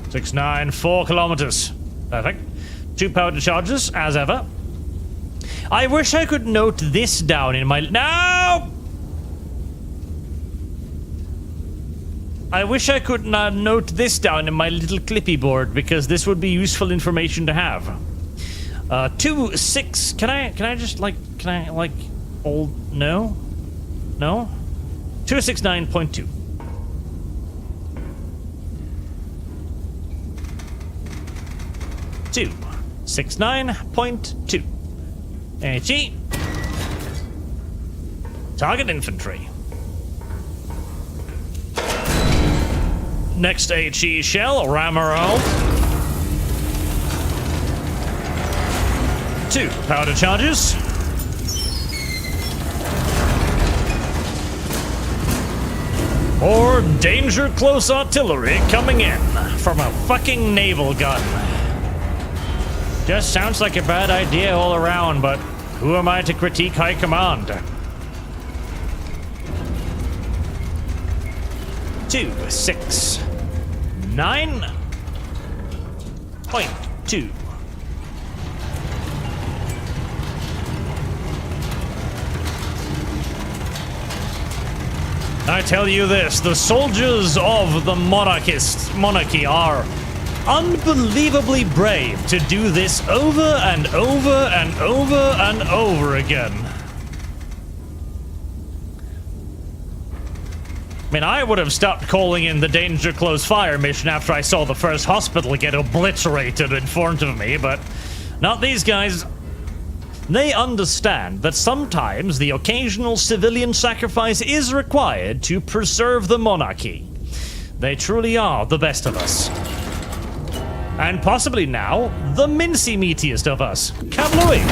.694 kilometers. Perfect. 2 power charges, as ever. I wish I could note this down in my... No! I wish I could note this down in my little clippy board, because this would be useful information to have. 2-6... Can I just, like... Can I, like... Old... No? No? 269.2. Two. 69.2. HE. Target infantry. Next HE shell, Ramaro. 2 powder charges. Or danger close artillery coming in from a fucking naval gun. Just sounds like a bad idea all around, but who am I to critique high command? 2, 6, 9.2. I tell you this, the soldiers of the monarchy are unbelievably brave to do this over and over and over and over again. I mean, I would have stopped calling in the danger close fire mission after I saw the first hospital get obliterated in front of me, but not these guys. They understand that sometimes the occasional civilian sacrifice is required to preserve the monarchy. They truly are the best of us. And possibly now, the mincy-meatiest of us. Kablooey!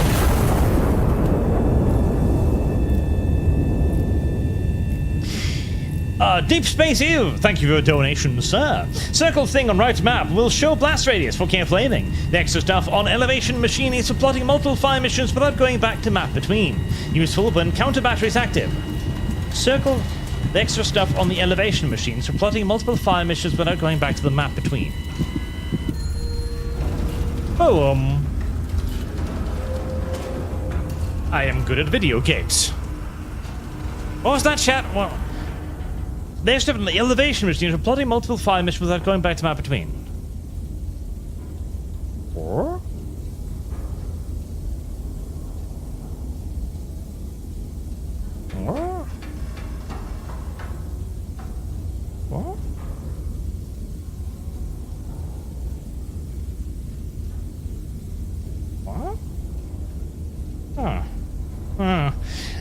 Deep Space Eve, thank you for your donation, sir. Circle thing on right map will show blast radius for camp flaming. The extra stuff on elevation machine is for plotting multiple fire missions without going back to map between. Useful when counter batteries active. Circle the extra stuff on the elevation machines for plotting multiple fire missions without going back to the map between. Boom. I am good at video games. What was that, chat? Well, there's definitely elevation machines for plotting multiple fire missions without going back to map between. Or? Or? What? What? Huh.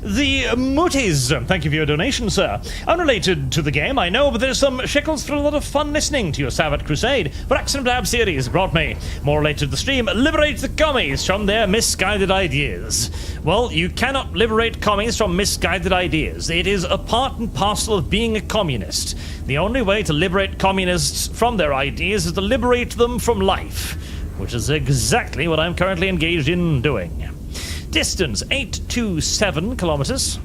The Mooties, thank you for your donation, sir. Unrelated to the game, I know, but there's some shekels for a lot of fun listening to your Sabbath Crusade. But Streamlabs series brought me. More related to the stream, liberate the commies from their misguided ideas. Well, you cannot liberate commies from misguided ideas. It is a part and parcel of being a communist. The only way to liberate communists from their ideas is to liberate them from life, which is exactly what I'm currently engaged in doing. Distance 827 kilometers.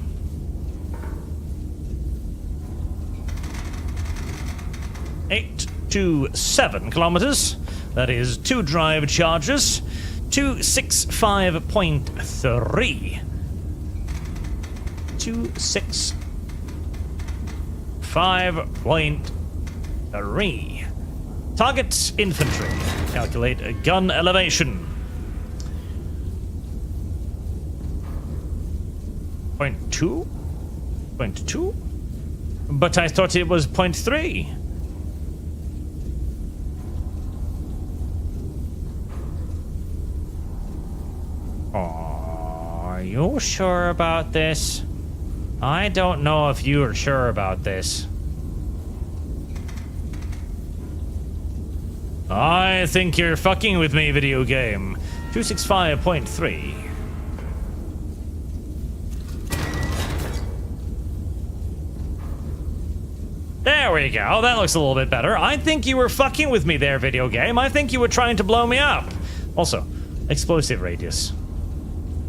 That is 2 drive charges. 265.3. 265.3. Target infantry. Calculate a gun elevation. 0.2? 0.2? But I thought it was 0.3. Are you sure about this? I don't know if you are sure about this. I think you're fucking with me, video game. 265.3. There we go, that looks a little bit better. I think you were fucking with me there, video game. I think you were trying to blow me up. Also, explosive radius.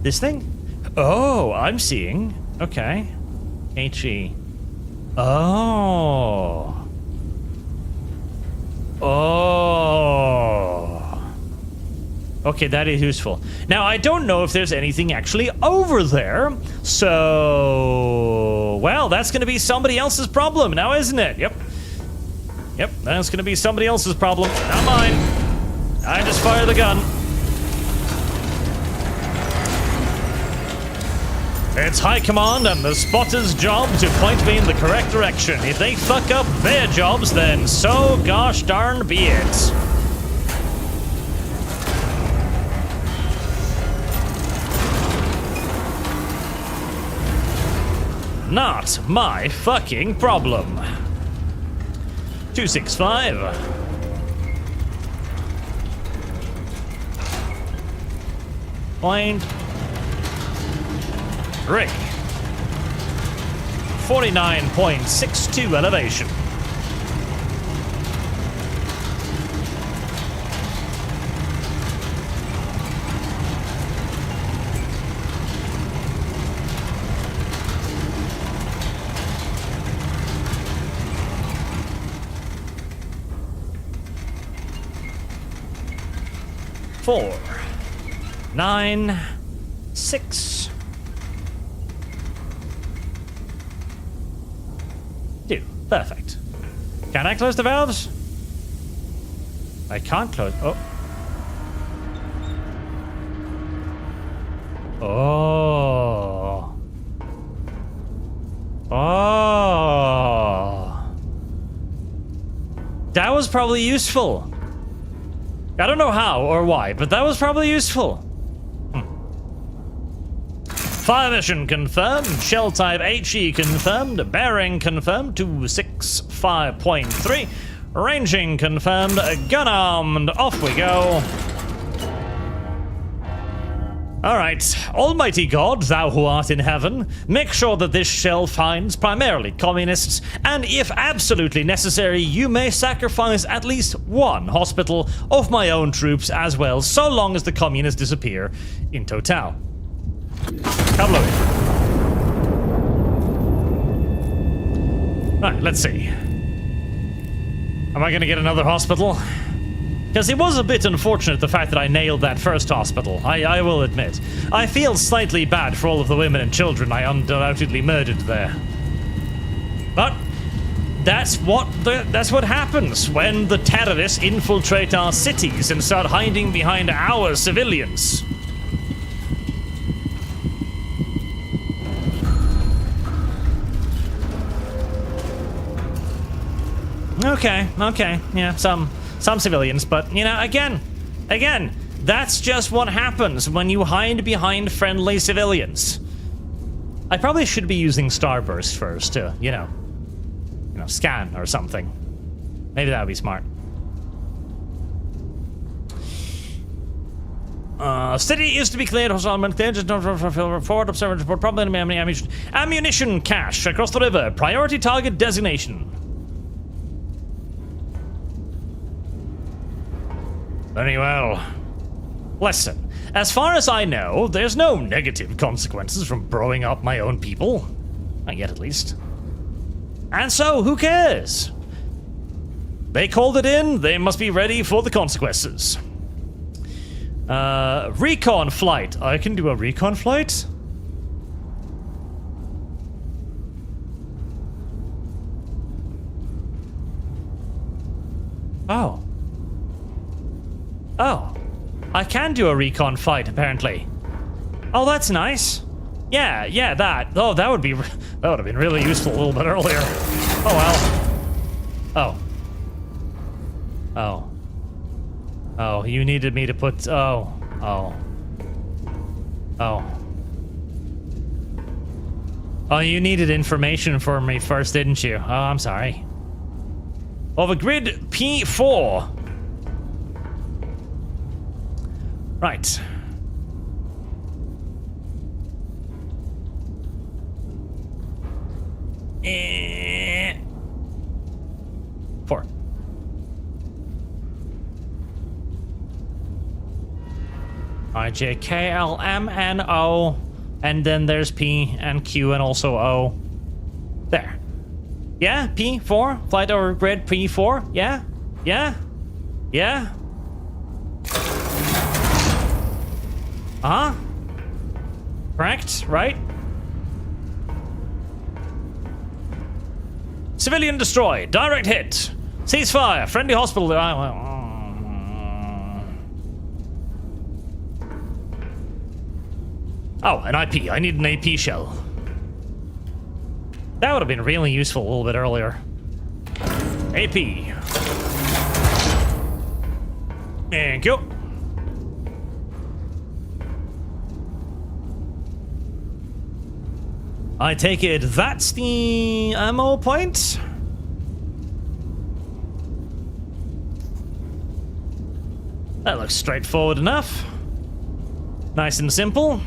This thing? Oh, I'm seeing. Okay. HE. Oh. Oh. Okay, that is useful. Now, I don't know if there's anything actually over there, so... Well, that's going to be somebody else's problem now, isn't it? Yep. Yep, that's going to be somebody else's problem, not mine. I just fire the gun. It's high command and the spotter's job to point me in the correct direction. If they fuck up their jobs, then so gosh darn be it. Not my fucking problem. 265. Point 3. 49.62 elevation. Four, 9, 6, 2. Perfect. Can I close the valves? I can't close. Oh. Oh. Oh. That was probably useful. I don't know how or why, but that was probably useful. Fire mission confirmed. Shell type HE confirmed. Bearing confirmed. 265.3. Ranging confirmed. Gun armed. Off we go. Alright. Almighty God, thou who art in heaven, make sure that this shell finds primarily communists, and if absolutely necessary, you may sacrifice at least one hospital of my own troops as well, so long as the communists disappear in total. Upload. Right, let's see. Am I gonna get another hospital? Because it was a bit unfortunate, the fact that I nailed that first hospital, I will admit. I feel slightly bad for all of the women and children I undoubtedly murdered there. But that's what happens when the terrorists infiltrate our cities and start hiding behind our civilians. Okay, yeah, some civilians, but, you know, again, that's just what happens when you hide behind friendly civilians. I probably should be using Starburst first to, you know, scan or something. Maybe that would be smart. City is to be cleared. Forward observer report. Problem ammunition cache across the river. Priority target designation. Very well. Listen, as far as I know, there's no negative consequences from blowing up my own people. Not yet, at least. And so, who cares? They called it in, they must be ready for the consequences. Recon flight. I can do a recon flight? Oh. Oh, I can do a recon flight, apparently. Oh, that's nice. Yeah, that. Oh, that would have been really useful a little bit earlier. Oh, well. Oh, you needed me to put, Oh, you needed information for me first, didn't you? Oh, I'm sorry. Of a grid P4. Right. Four. RJ, K, L, M, N, O, and then there's P and Q and also O. There. Yeah, P4, flight over grid P4. Yeah. Correct, right? Civilian destroyed. Direct hit. Ceasefire. Friendly hospital. Oh, an IP. I need an AP shell. That would have been really useful a little bit earlier. AP. Thank you. I take it that's the ammo point? That looks straightforward enough. Nice and simple.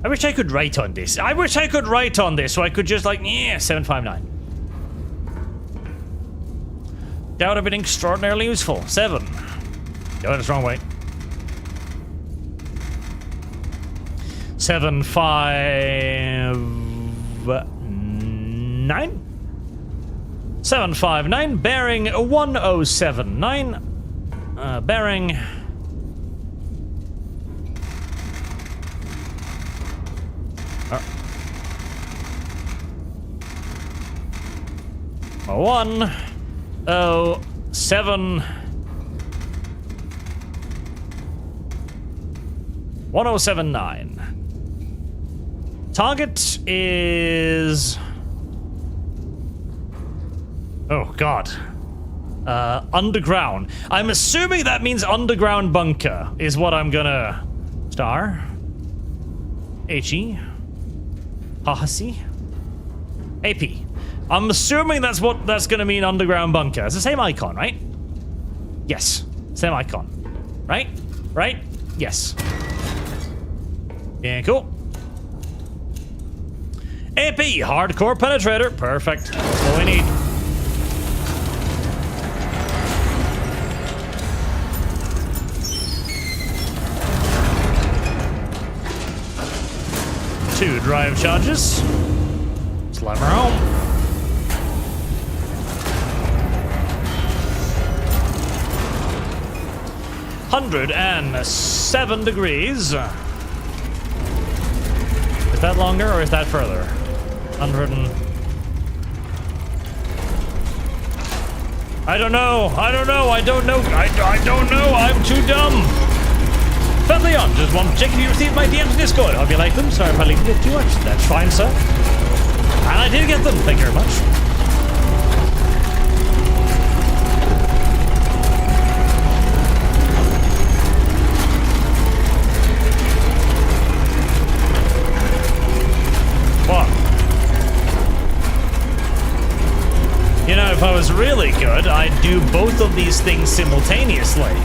I wish I could write on this. I wish I could write on this so I could just like, yeah, 759. That would have been extraordinarily useful. 7. Going the wrong way. 759. 759. Bearing 1079. Bearing. Oh, 107. 1079. Target is. Oh, God. Underground. I'm assuming that means underground bunker is what I'm gonna. Star. HE. Hahasi. AP. I'm assuming that's what that's gonna mean, underground bunker. It's the same icon, right? Yes. Same icon. Right? Right? Yes. Yeah, cool. AP, hardcore penetrator. Perfect. That's what we need. Two drive charges. Slam her home. 107 degrees. Is that longer or is that further? 100 and... I don't know. I don't know. I don't know. I don't know. I'm too dumb. Friendly on. Just want to check if you received my DMs in Discord. Hope you like them. Sorry if I linked it too much. That's fine, sir. And I did get them. Thank you very much. What? You know, if I was really good, I'd do both of these things simultaneously.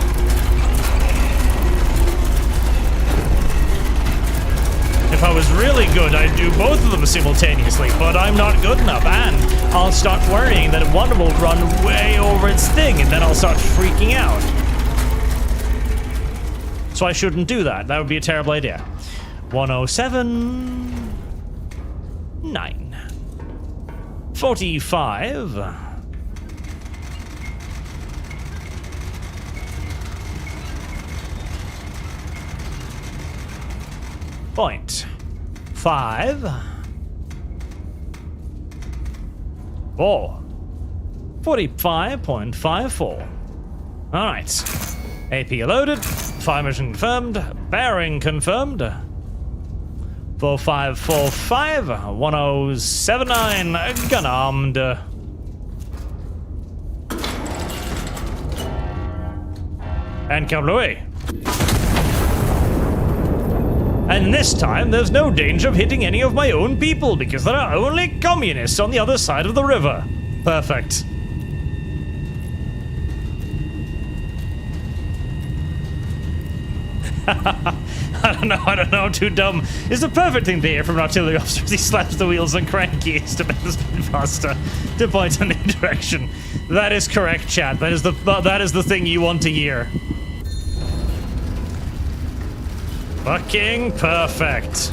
If I was really good, I'd do both of them simultaneously, but I'm not good enough, and I'll start worrying that one will run way over its thing, and then I'll start freaking out. So I shouldn't do that. That would be a terrible idea. 107... 9. 45. Point. 5. 4. 45.54. Alright. AP loaded. Fire mission confirmed. Bearing confirmed. 4545. 1079. Gun armed. And count away. And this time, there's no danger of hitting any of my own people, because there are only communists on the other side of the river. Perfect. I don't know, I'm too dumb. It's the perfect thing to hear from an artillery officer as he slaps the wheels on crank keys to make the speed faster, to point in the direction. That is correct, chat. That is the thing you want to hear. Fucking perfect.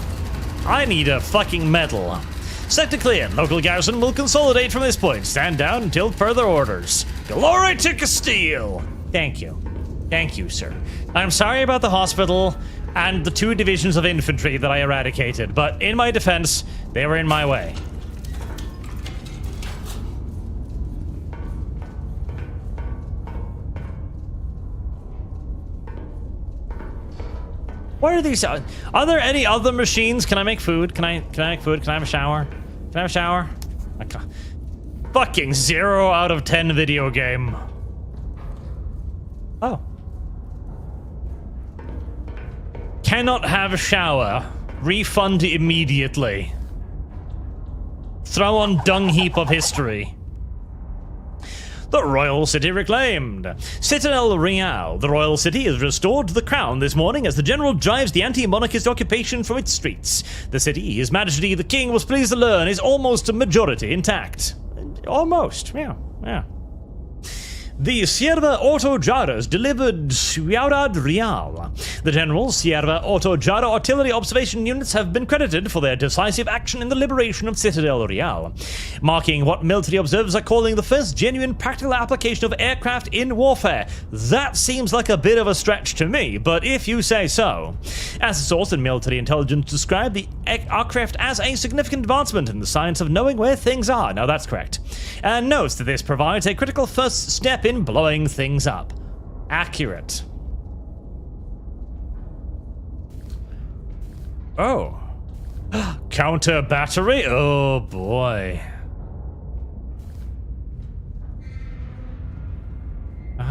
I need a fucking medal. Sector clear. Local garrison will consolidate from this point. Stand down until further orders. Glory to Castile. Thank you. Thank you, sir. I'm sorry about the hospital and the 2 divisions of infantry that I eradicated, but in my defense, they were in my way. What are these? Are there any other machines? Can I make food? Can I make food? Can I have a shower? Can I have a shower? Fucking 0 out of 10 video game. Oh. Cannot have a shower. Refund immediately. Throw on dung heap of history. The royal city reclaimed. Citadel Real. The royal city is restored to the crown this morning as the general drives the anti-monarchist occupation from its streets. The city, His Majesty the King was pleased to learn, is almost a majority intact. Almost, yeah. The Sierra Autojaras delivered Ciudad Real. The General Sierra Autojara artillery observation units have been credited for their decisive action in the liberation of Citadel Real, marking what military observers are calling the first genuine practical application of aircraft in warfare. That seems like a bit of a stretch to me, but if you say so. As a source in military intelligence described the aircraft as a significant advancement in the science of knowing where things are. Now that's correct. And notes that this provides a critical first step in blowing things up. Accurate. Oh. Counter battery? Oh boy.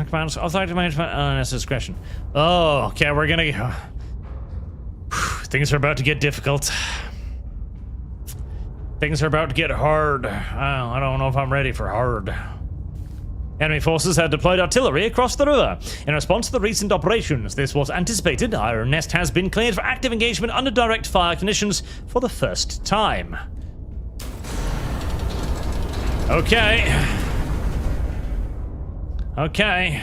Commands authority to manage discretion. Oh, okay, we're gonna. Things are about to get difficult. Things are about to get hard. I don't know if I'm ready for hard. Enemy forces had deployed artillery across the river. In response to the recent operations, this was anticipated. Iron Nest has been cleared for active engagement under direct fire conditions for the first time. Okay. Okay.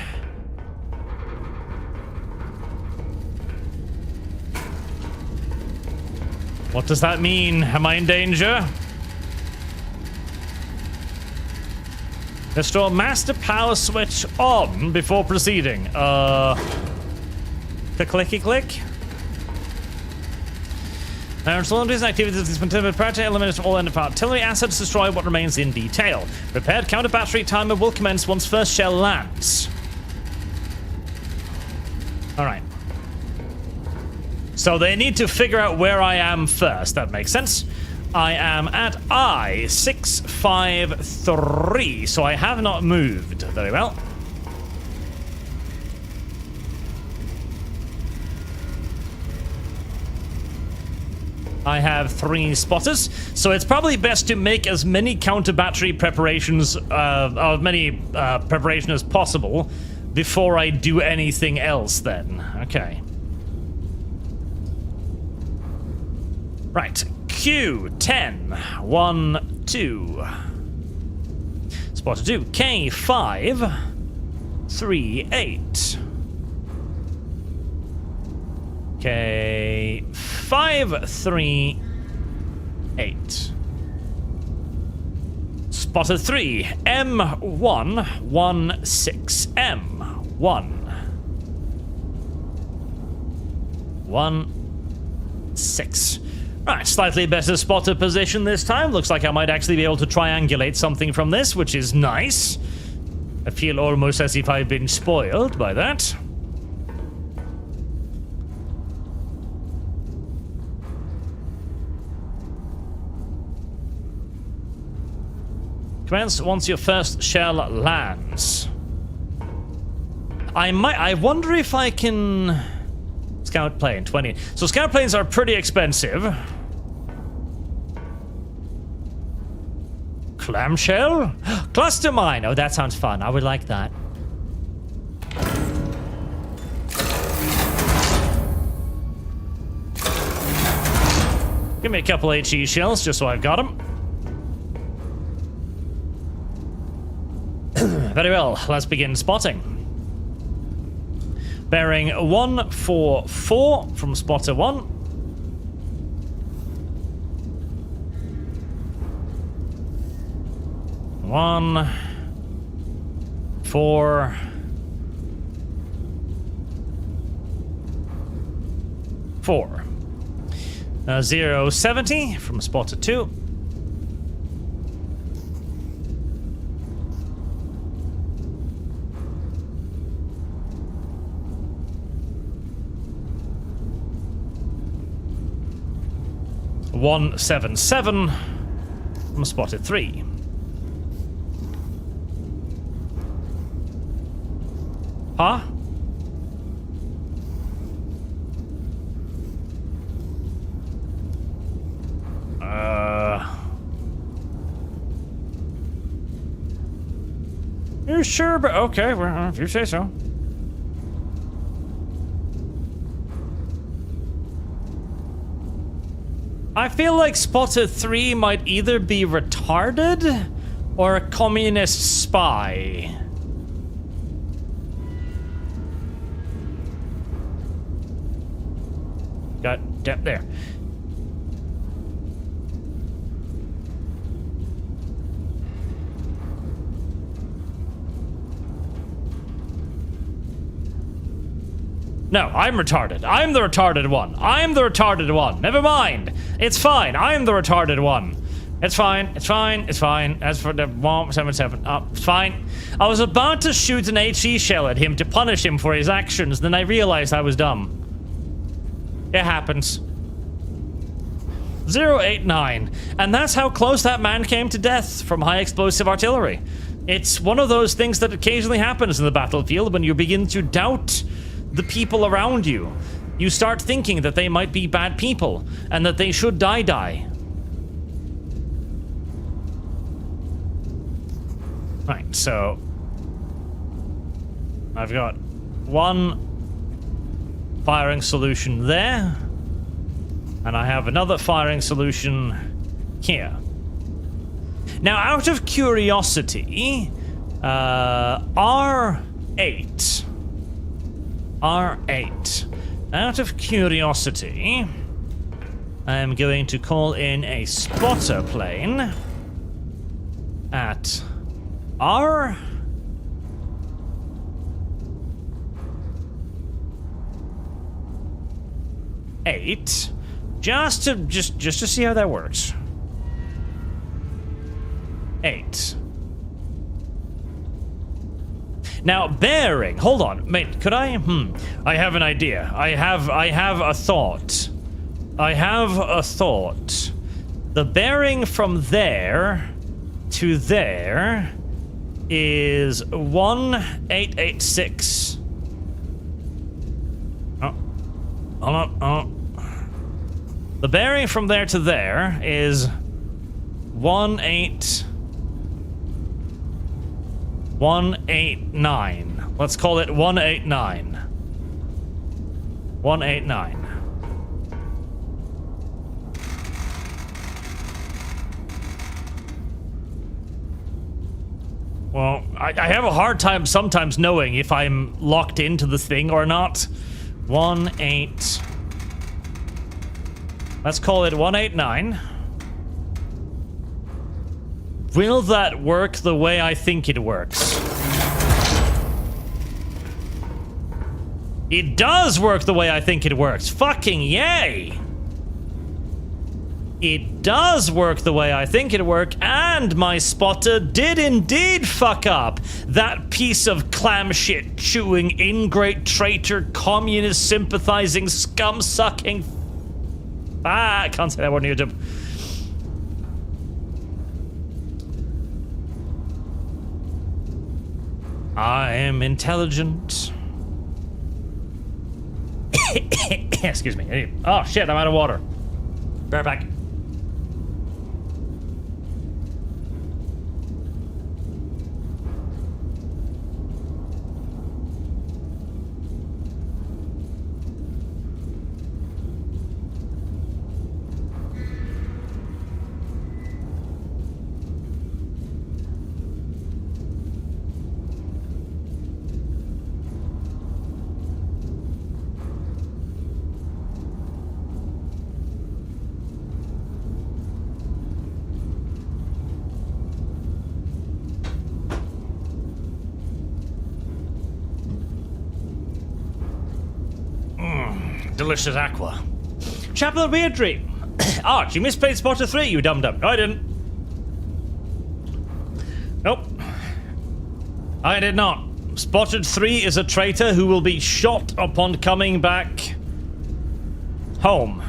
What does that mean? Am I in danger? Restore master power switch on before proceeding. The clicky click. Cylinders and activities of this material priority eliminate all end of artillery assets, destroy what remains in detail. Prepared counter battery timer will commence once first shell lands. Alright. So they need to figure out where I am first. That makes sense. I am at I-653, so I have not moved. Very well. I have 3 spotters, so it's probably best to make as many counter battery preparations, preparation as possible before I do anything else then. Okay. Right. Q10 1 2 spotter 2 K5 3 8 K5 3 8 spotter 3 M1 1 6 M1 1 6. Right, slightly better spotter position this time. Looks like I might actually be able to triangulate something from this, which is nice. I feel almost as if I've been spoiled by that. Commence once your first shell lands. I wonder if I can... Scout plane, 20. So scout planes are pretty expensive. Clamshell? Cluster mine! Oh, that sounds fun. I would like that. Give me a couple HE shells just so I've got them. Very well, let's begin spotting. Bearing 144 from spotter 1. 1 4 4 070 from spotter 2. One 7 from spotted 3. Huh? You're sure, but okay, well, if you say so. I feel like Spotter 3 might either be retarded or a communist spy. Got depth there. No, I'm retarded. I'm the retarded one. I'm the retarded one. Never mind. It's fine. I'm the retarded one. It's fine. It's fine. It's fine. As for the 177, it's fine. I was about to shoot an HE shell at him to punish him for his actions, then I realized I was dumb. It happens. 089. And that's how close that man came to death from high explosive artillery. It's one of those things that occasionally happens in the battlefield when you begin to doubt the people around you. You start thinking that they might be bad people and that they should die. Right, so I've got one firing solution there, and I have another firing solution here. Now, out of curiosity, R8. Out of curiosity, I'm going to call in a spotter plane at R8, just to see how that works. 8. Now, bearing. Hold on, mate. Could I? I have an idea. I have a thought. The bearing from there to there is 1886. Oh, hold on. The bearing from there to there is 189. Let's call it 189. 189. Well, I have a hard time sometimes knowing if I'm locked into this thing or not. 18. Let's call it 189. Will that work the way I think it works? It does work the way I think it works. Fucking yay! It does work the way I think it works, and my spotter did indeed fuck up. That piece of clam shit chewing, ingrate traitor, communist sympathizing, scum sucking. I can't say that word on YouTube. I am intelligent. Excuse me. Oh shit, I'm out of water. Be right back. Delicious aqua. Chapel of Weird Dream. Arch, you misplayed Spotter 3, you dum-dum. No, I didn't. Nope. I did not. Spotted 3 is a traitor who will be shot upon coming back home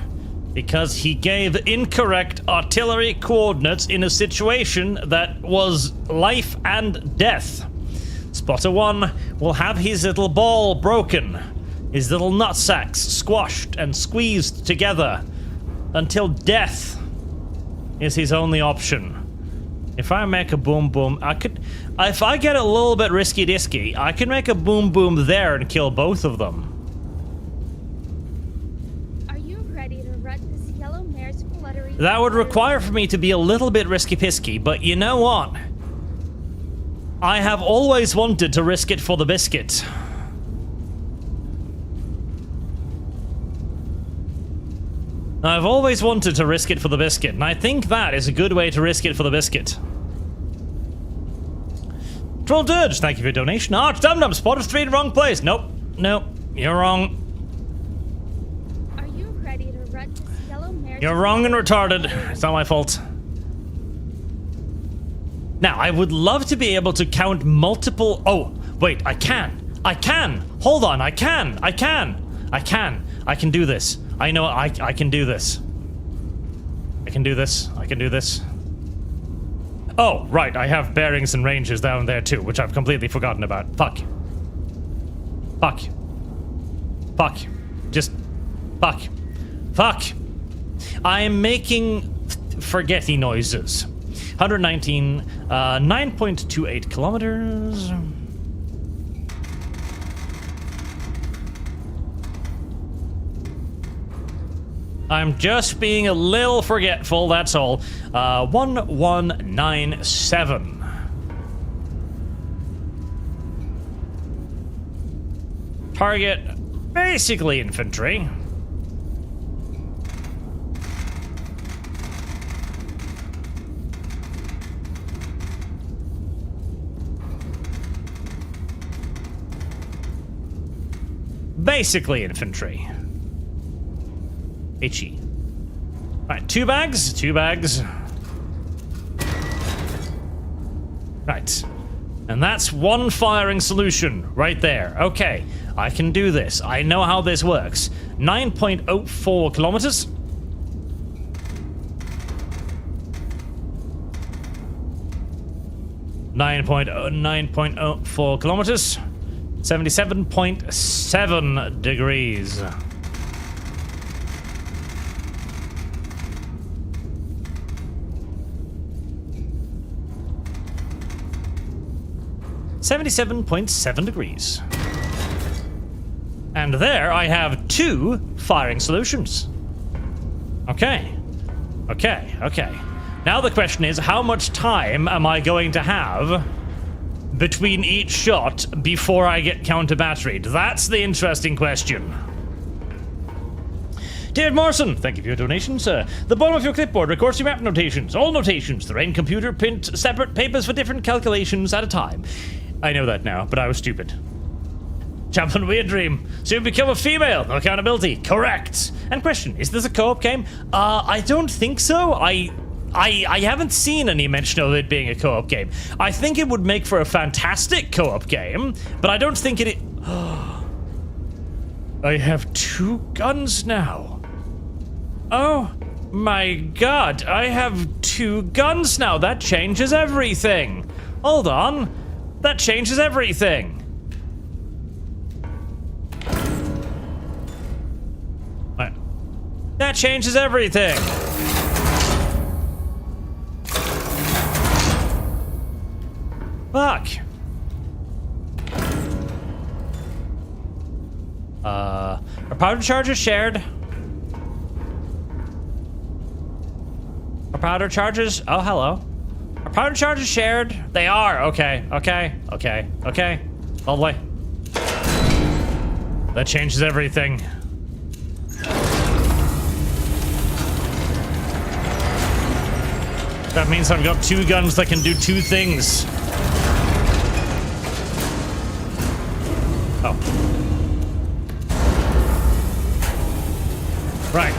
because he gave incorrect artillery coordinates in a situation that was life and death. Spotter 1 will have his little ball broken, his little nutsacks squashed and squeezed together until death is his only option. If I make a boom boom, I could... If I get a little bit risky disky, I can make a boom boom there and kill both of them. Are you ready to run this yellow mare's fluttery? That would require for me to be a little bit risky pisky, but you know what? I have always wanted to risk it for the biscuit. I've always wanted to risk it for the biscuit, and I think that is a good way to risk it for the biscuit. Troll Dirge, thank you for your donation. Arch Dum-Dum, spotted 3 in the wrong place. Nope, nope, you're wrong. Are you ready to run this yellow mare's? You're wrong and retarded. It's not my fault. Now, I would love to be able to count multiple... Oh, wait, I can. I can. Hold on, I can. I can. I can. I can do this. I know I can do this. I can do this. I can do this. Oh, right, I have bearings and ranges down there too, which I've completely forgotten about. Fuck. Fuck. Fuck. Just... Fuck. Fuck. I'm making forgetty noises. 119, 9.28 kilometers. I'm just being a little forgetful, that's all. 1197. Target, basically infantry. Basically infantry. HE. Right, 2 bags, 2 bags. Right. And that's 1 firing solution right there. Okay, I can do this. I know how this works. 9.04 kilometers. Nine point oh four kilometers. 77.7 degrees. $77.7 degrees. And there I have 2 firing solutions. Okay. Okay, okay. Now the question is, how much time am I going to have between each shot before I get counter-batteried? That's the interesting question. David Morrison, thank you for your donation, sir. The bottom of your clipboard records your map notations. All notations. The rain computer print separate papers for different calculations at a time. I know that now, but I was stupid. Champion Weird Dream. Soon become a female. No accountability. Correct. And question, is this a co-op game? I don't think so. I haven't seen any mention of it being a co-op game. I think it would make for a fantastic co-op game, but I don't think it... I have 2 guns now. Oh my god, I have 2 guns now. That changes everything. Hold on. That changes everything. Right. That changes everything. Fuck. Are powder charges shared? Are powder charges? Oh, hello. Are powder charges shared? They are. Okay, okay, okay, okay. Lovely. That changes everything. That means I've got 2 guns that can do 2 things. Oh. Right.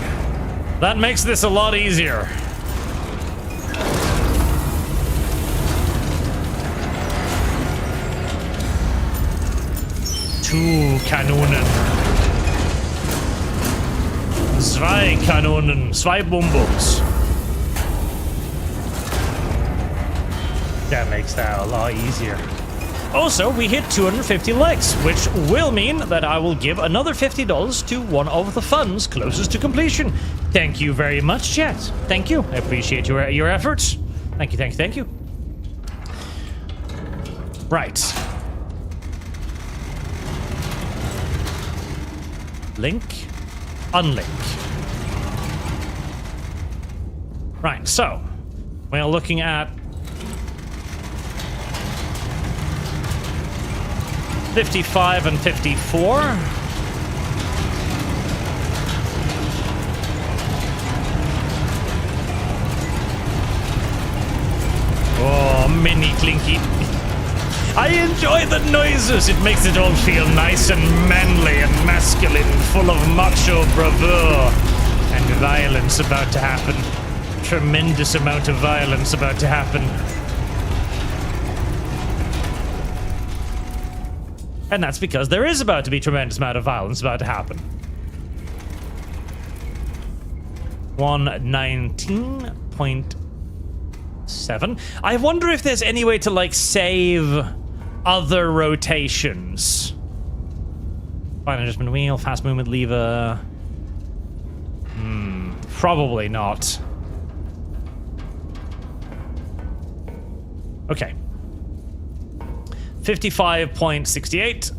That makes this a lot easier. Two Kanonen. 2 Kanonen. 2 Boom-Booms. That makes that a lot easier. Also, we hit 250 likes, which will mean that I will give another $50 to one of the funds closest to completion. Thank you very much, chat. Thank you. I appreciate your efforts. Thank you, thank you, thank you. Right. Link. Unlink. Right, so we're looking at 55 and 54. Oh, mini Clinky. I enjoy the noises. It makes it all feel nice and manly and masculine, full of macho bravura and violence about to happen. Tremendous amount of violence about to happen. And that's because there is about to be tremendous amount of violence about to happen. 119.7. I wonder if there's any way to, like, save other rotations. Fine adjustment wheel, fast movement lever. Probably not. Okay. 55.68.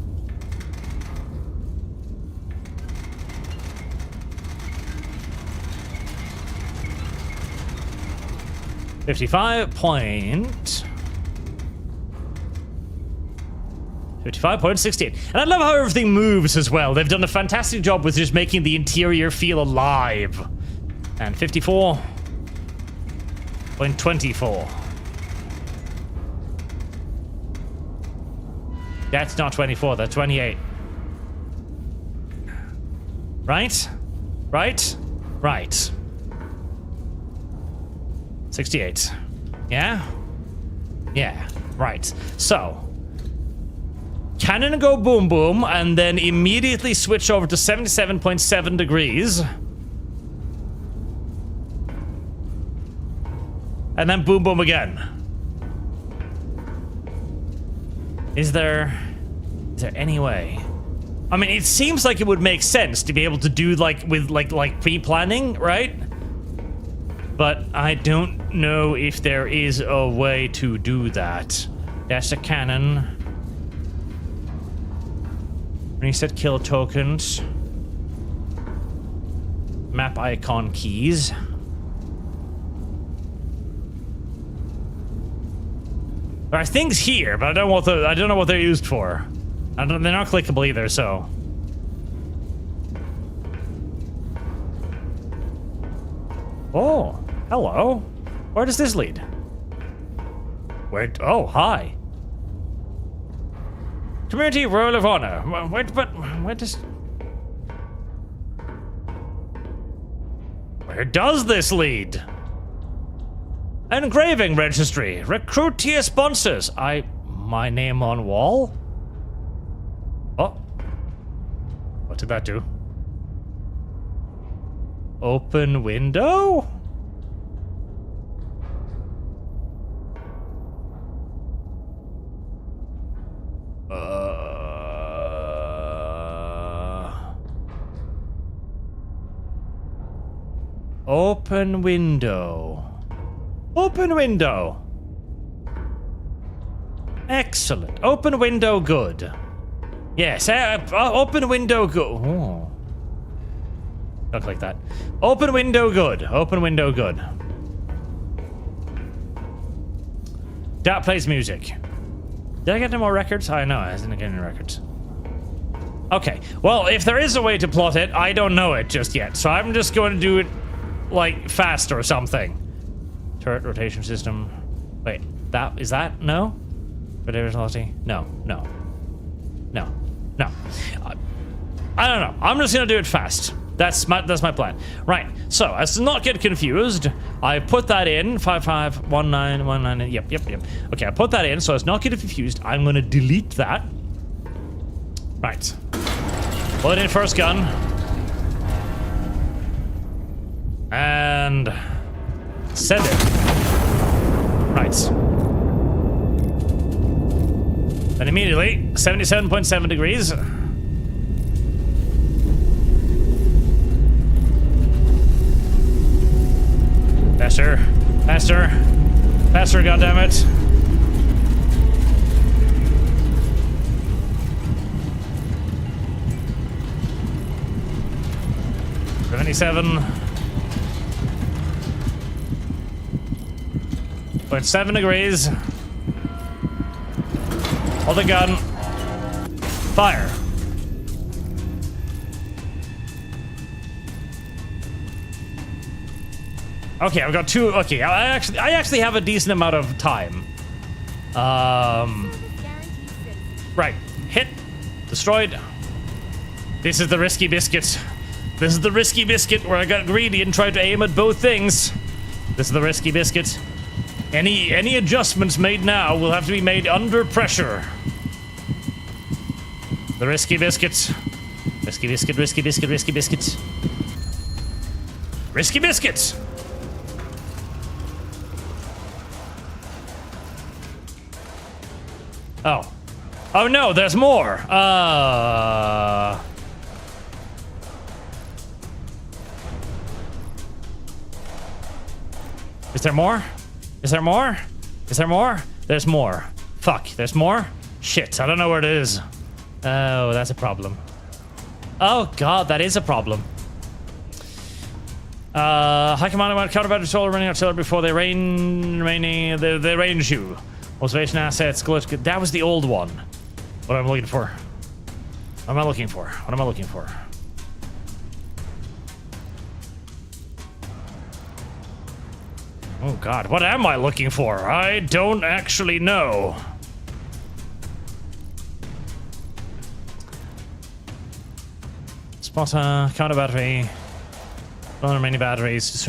$55.68. And I love how everything moves as well. They've done a fantastic job with just making the interior feel alive. And 54.24. That's not 24, that's 28. Right? Right? Right. 68. Yeah? Yeah, right. So, cannon go boom boom, and then immediately switch over to 77.7 degrees. And then boom boom again. Is there any way? I mean, it seems like it would make sense to be able to do like pre-planning, right? But I don't know if there is a way to do that. That's a cannon. Reset kill tokens. Map icon keys. There are things here, but I don't know what they're used for. They're not clickable either, so. Oh, hello. Where does this lead? Where? Oh, hi. Community Roll of Honor. Where does? Where does this lead? Engraving registry. Recruit tier sponsors. My name on wall? Oh. What did that do? Open window? Open window. Open window. Excellent. Open window good. Yes, open window good. Oh. Look like that. Open window good. Open window good. That plays music. Did I get any more records? I know, I didn't get any records. Okay, well, if there is a way to plot it, I don't know it just yet. So I'm just going to do it, like, fast or something. Turret rotation system. Wait, is that? No? Rotator velocity? No. No. I don't know. I'm just gonna do it fast. That's my plan. Right. So as to not get confused, I put that in 551919. Yep. Okay, I put that in so as not get confused. I'm gonna delete that. Right. Put in first gun. And send it. Right. Then immediately, 77.7 degrees. Faster, goddammit. 97.7 degrees. Hold the gun. Fire. Okay, I've got two. Okay, I actually have a decent amount of time. Right. Hit. Destroyed. This is the risky biscuit. This is the risky biscuit where I got greedy and tried to aim at both things. This is the risky biscuit. Any adjustments made now will have to be made under pressure. The risky biscuit. Risky biscuit, risky biscuit, risky biscuit. Risky biscuit! Oh. Oh no, there's more! Is there more? Is there more? Is there more? There's more. Fuck, there's more? Shit, I don't know where it is. Oh, that's a problem. Oh god, that is a problem. High command about counterbattery control running artillery before they they range you. Observation assets, glitch. That was the old one. What am I looking for? What am I looking for? What am I looking for? Oh god, what am I looking for? I don't actually know. Spot counter battery. Other many batteries.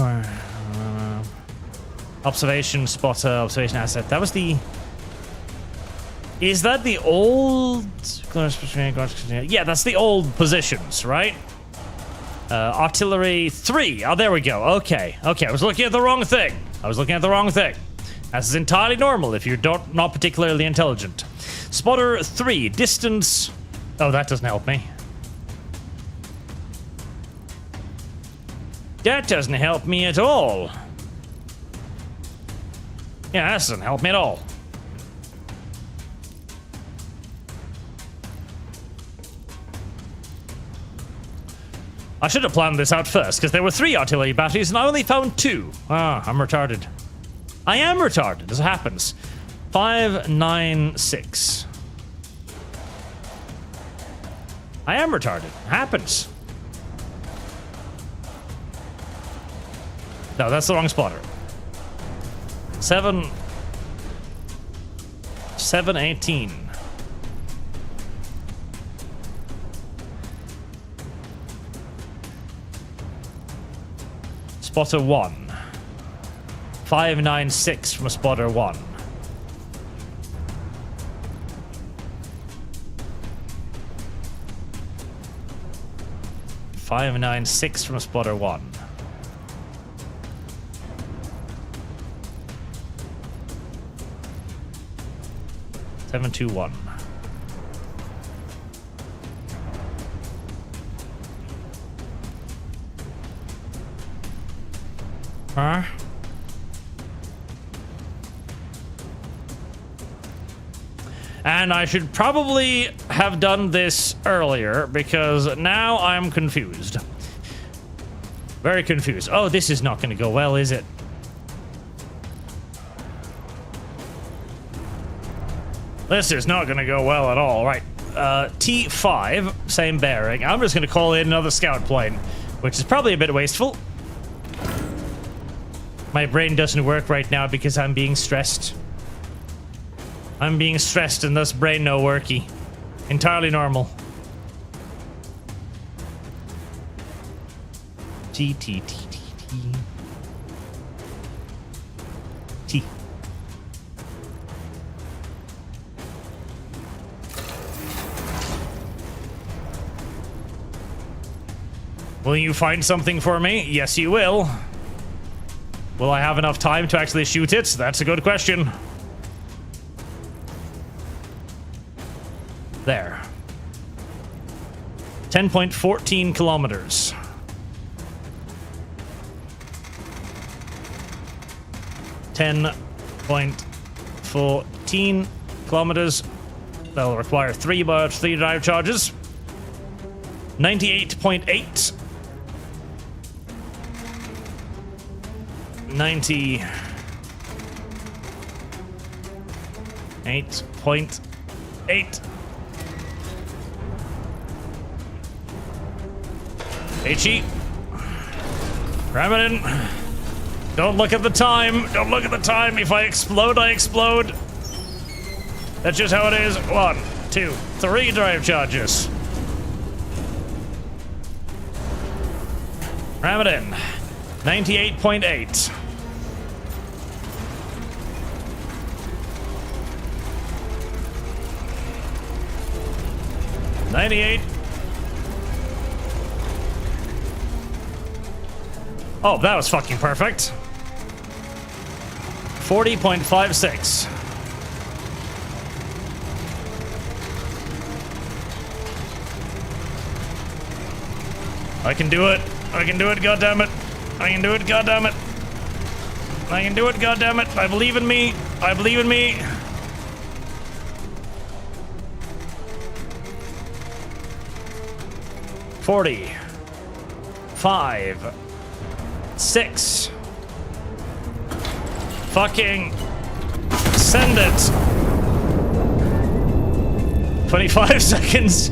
Observation spot observation asset. That was the. Is that the old? Yeah, that's the old positions, right? Artillery 3. Oh, there we go. Okay. Okay, I was looking at the wrong thing. This is entirely normal if you're not particularly intelligent. Spotter 3. Distance. Oh, that doesn't help me. That doesn't help me at all. Yeah, that doesn't help me at all. I should have planned this out first, because there were 3 artillery batteries and I only found 2. Ah, I'm retarded. I am retarded, as it happens. 596. I am retarded. Happens. No, that's the wrong spotter. 718. Spotter 1. 596 from spotter 1. .596 from spotter 1. .721. Huh? And I should probably have done this earlier because now I'm confused. Very confused. Oh, this is not going to go well, is it? This is not going to go well at all. Right. T5, same bearing. I'm just going to call in another scout plane, which is probably a bit wasteful. My brain doesn't work right now because I'm being stressed. I'm being stressed and thus brain no worky. Entirely normal. T. Will you find something for me? Yes, you will. Will I have enough time to actually shoot it? That's a good question. There. 10.14 kilometers. 10.14 kilometers. That'll require 3 drive charges. 98.8. 98.8. 80. Ram it in. Don't look at the time. Don't look at the time. If I explode, I explode. That's just how it is. 1, 2, 3 drive charges. Ram it in. 98.8. Oh, that was fucking perfect. 40.56. I can do it. I can do it, goddammit. I can do it, goddammit. I can do it, goddammit. I believe in me. I believe in me. $40. 5. 6. Fucking send it. 25 seconds.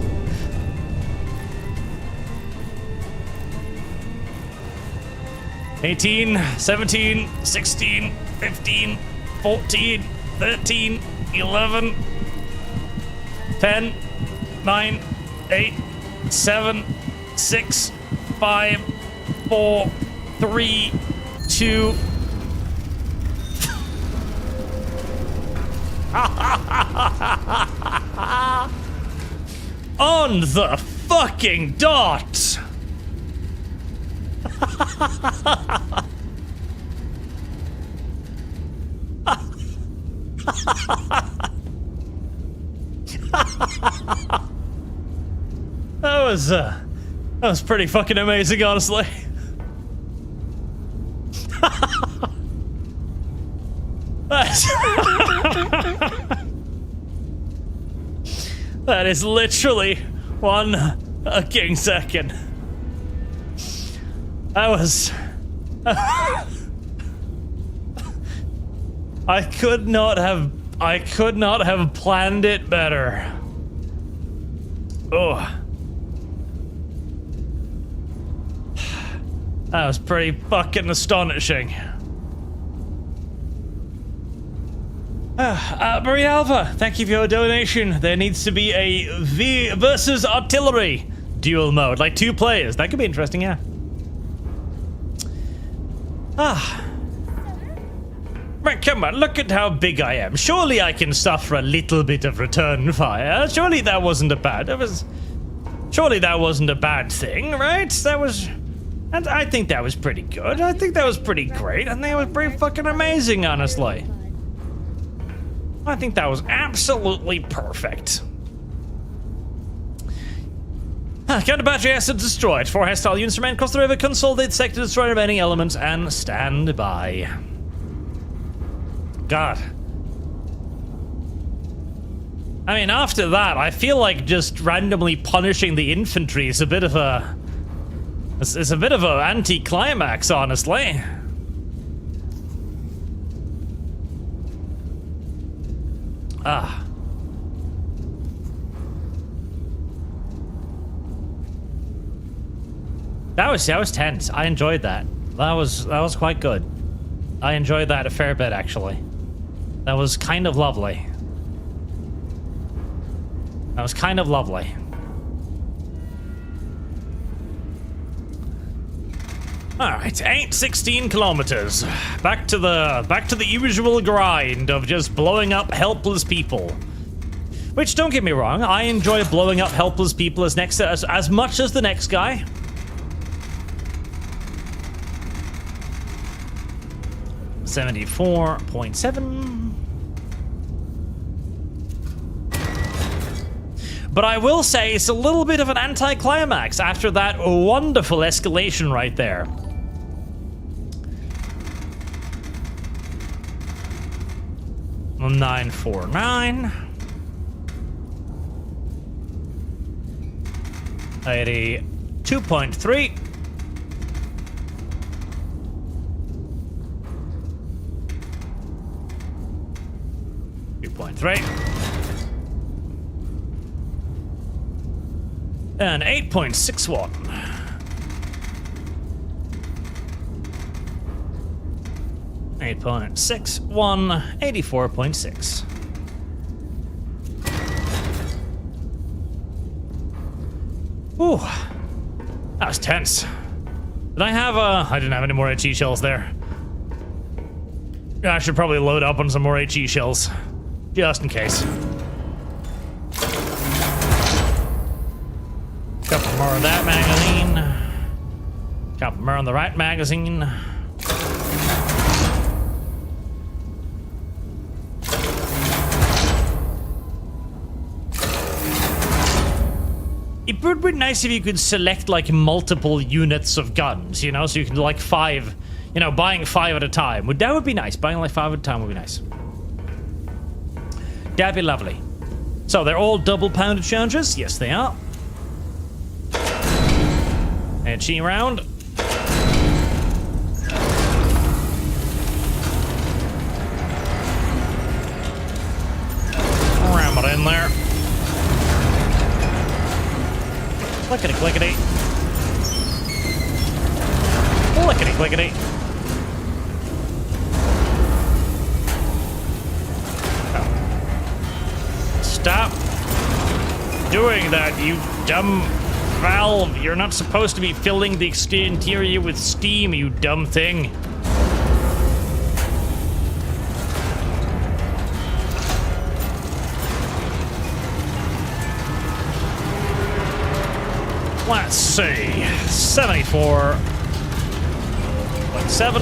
$18, $17, $16, $15, $14, $13, $11, $10, $9, $8, $7, $6, $5, $4, $3, $2. On the fucking dot. That was pretty fucking amazing, honestly. That is literally one fucking second. That was... I could not have planned it better. Oh. That was pretty fucking astonishing. Marie Alpha, thank you for your donation. There needs to be a V versus artillery duel mode, like 2 players. That could be interesting, yeah. Man, come on, look at how big I am. Surely I can suffer a little bit of return fire. Surely that wasn't a bad... Surely that wasn't a bad thing, right? That was... And I think that was pretty good. I think that was pretty great. I think it was pretty fucking amazing, honestly. I think that was absolutely perfect. Counter battery asset destroyed. 4 hostile units remain across the river. Consolidate sector, destroy remaining elements, and stand by. God. I mean, after that, I feel like just randomly punishing the infantry is a bit of a... It's a bit of an anti-climax, honestly. That was tense. I enjoyed that. That was quite good. I enjoyed that a fair bit, actually. That was kind of lovely. That was kind of lovely. All right, 16 kilometers. Back to the usual grind of just blowing up helpless people. Which, don't get me wrong, I enjoy blowing up helpless people as much as the next guy. $74.7. But I will say it's a little bit of an anticlimax after that wonderful escalation right there. $949. 82.3. 2.3. And 8.61. 8.61, 84.6. Ooh, that was tense. Did I have I didn't have any more HE shells there. I should probably load up on some more HE shells, just in case. Couple more of that magazine. Couple more on the right magazine. It would be nice if you could select like multiple units of guns, you know, so you can like 5, you know, buying 5 at a time. That would be nice. Buying like 5 at a time would be nice. That'd be lovely. So they're all double pounded charges? Yes, they are. HE round. Ram it in there. Clickety clickety. Clickety clickety. Oh. Stop doing that, you dumb valve. You're not supposed to be filling the interior with steam, you dumb thing. Let's see, 74.7.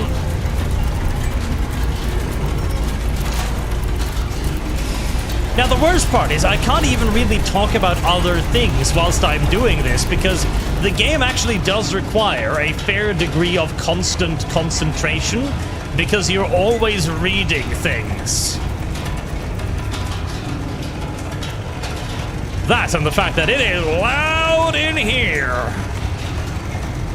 Now the worst part is I can't even really talk about other things whilst I'm doing this because the game actually does require a fair degree of constant concentration because you're always reading things. That and the fact that it is loud in here.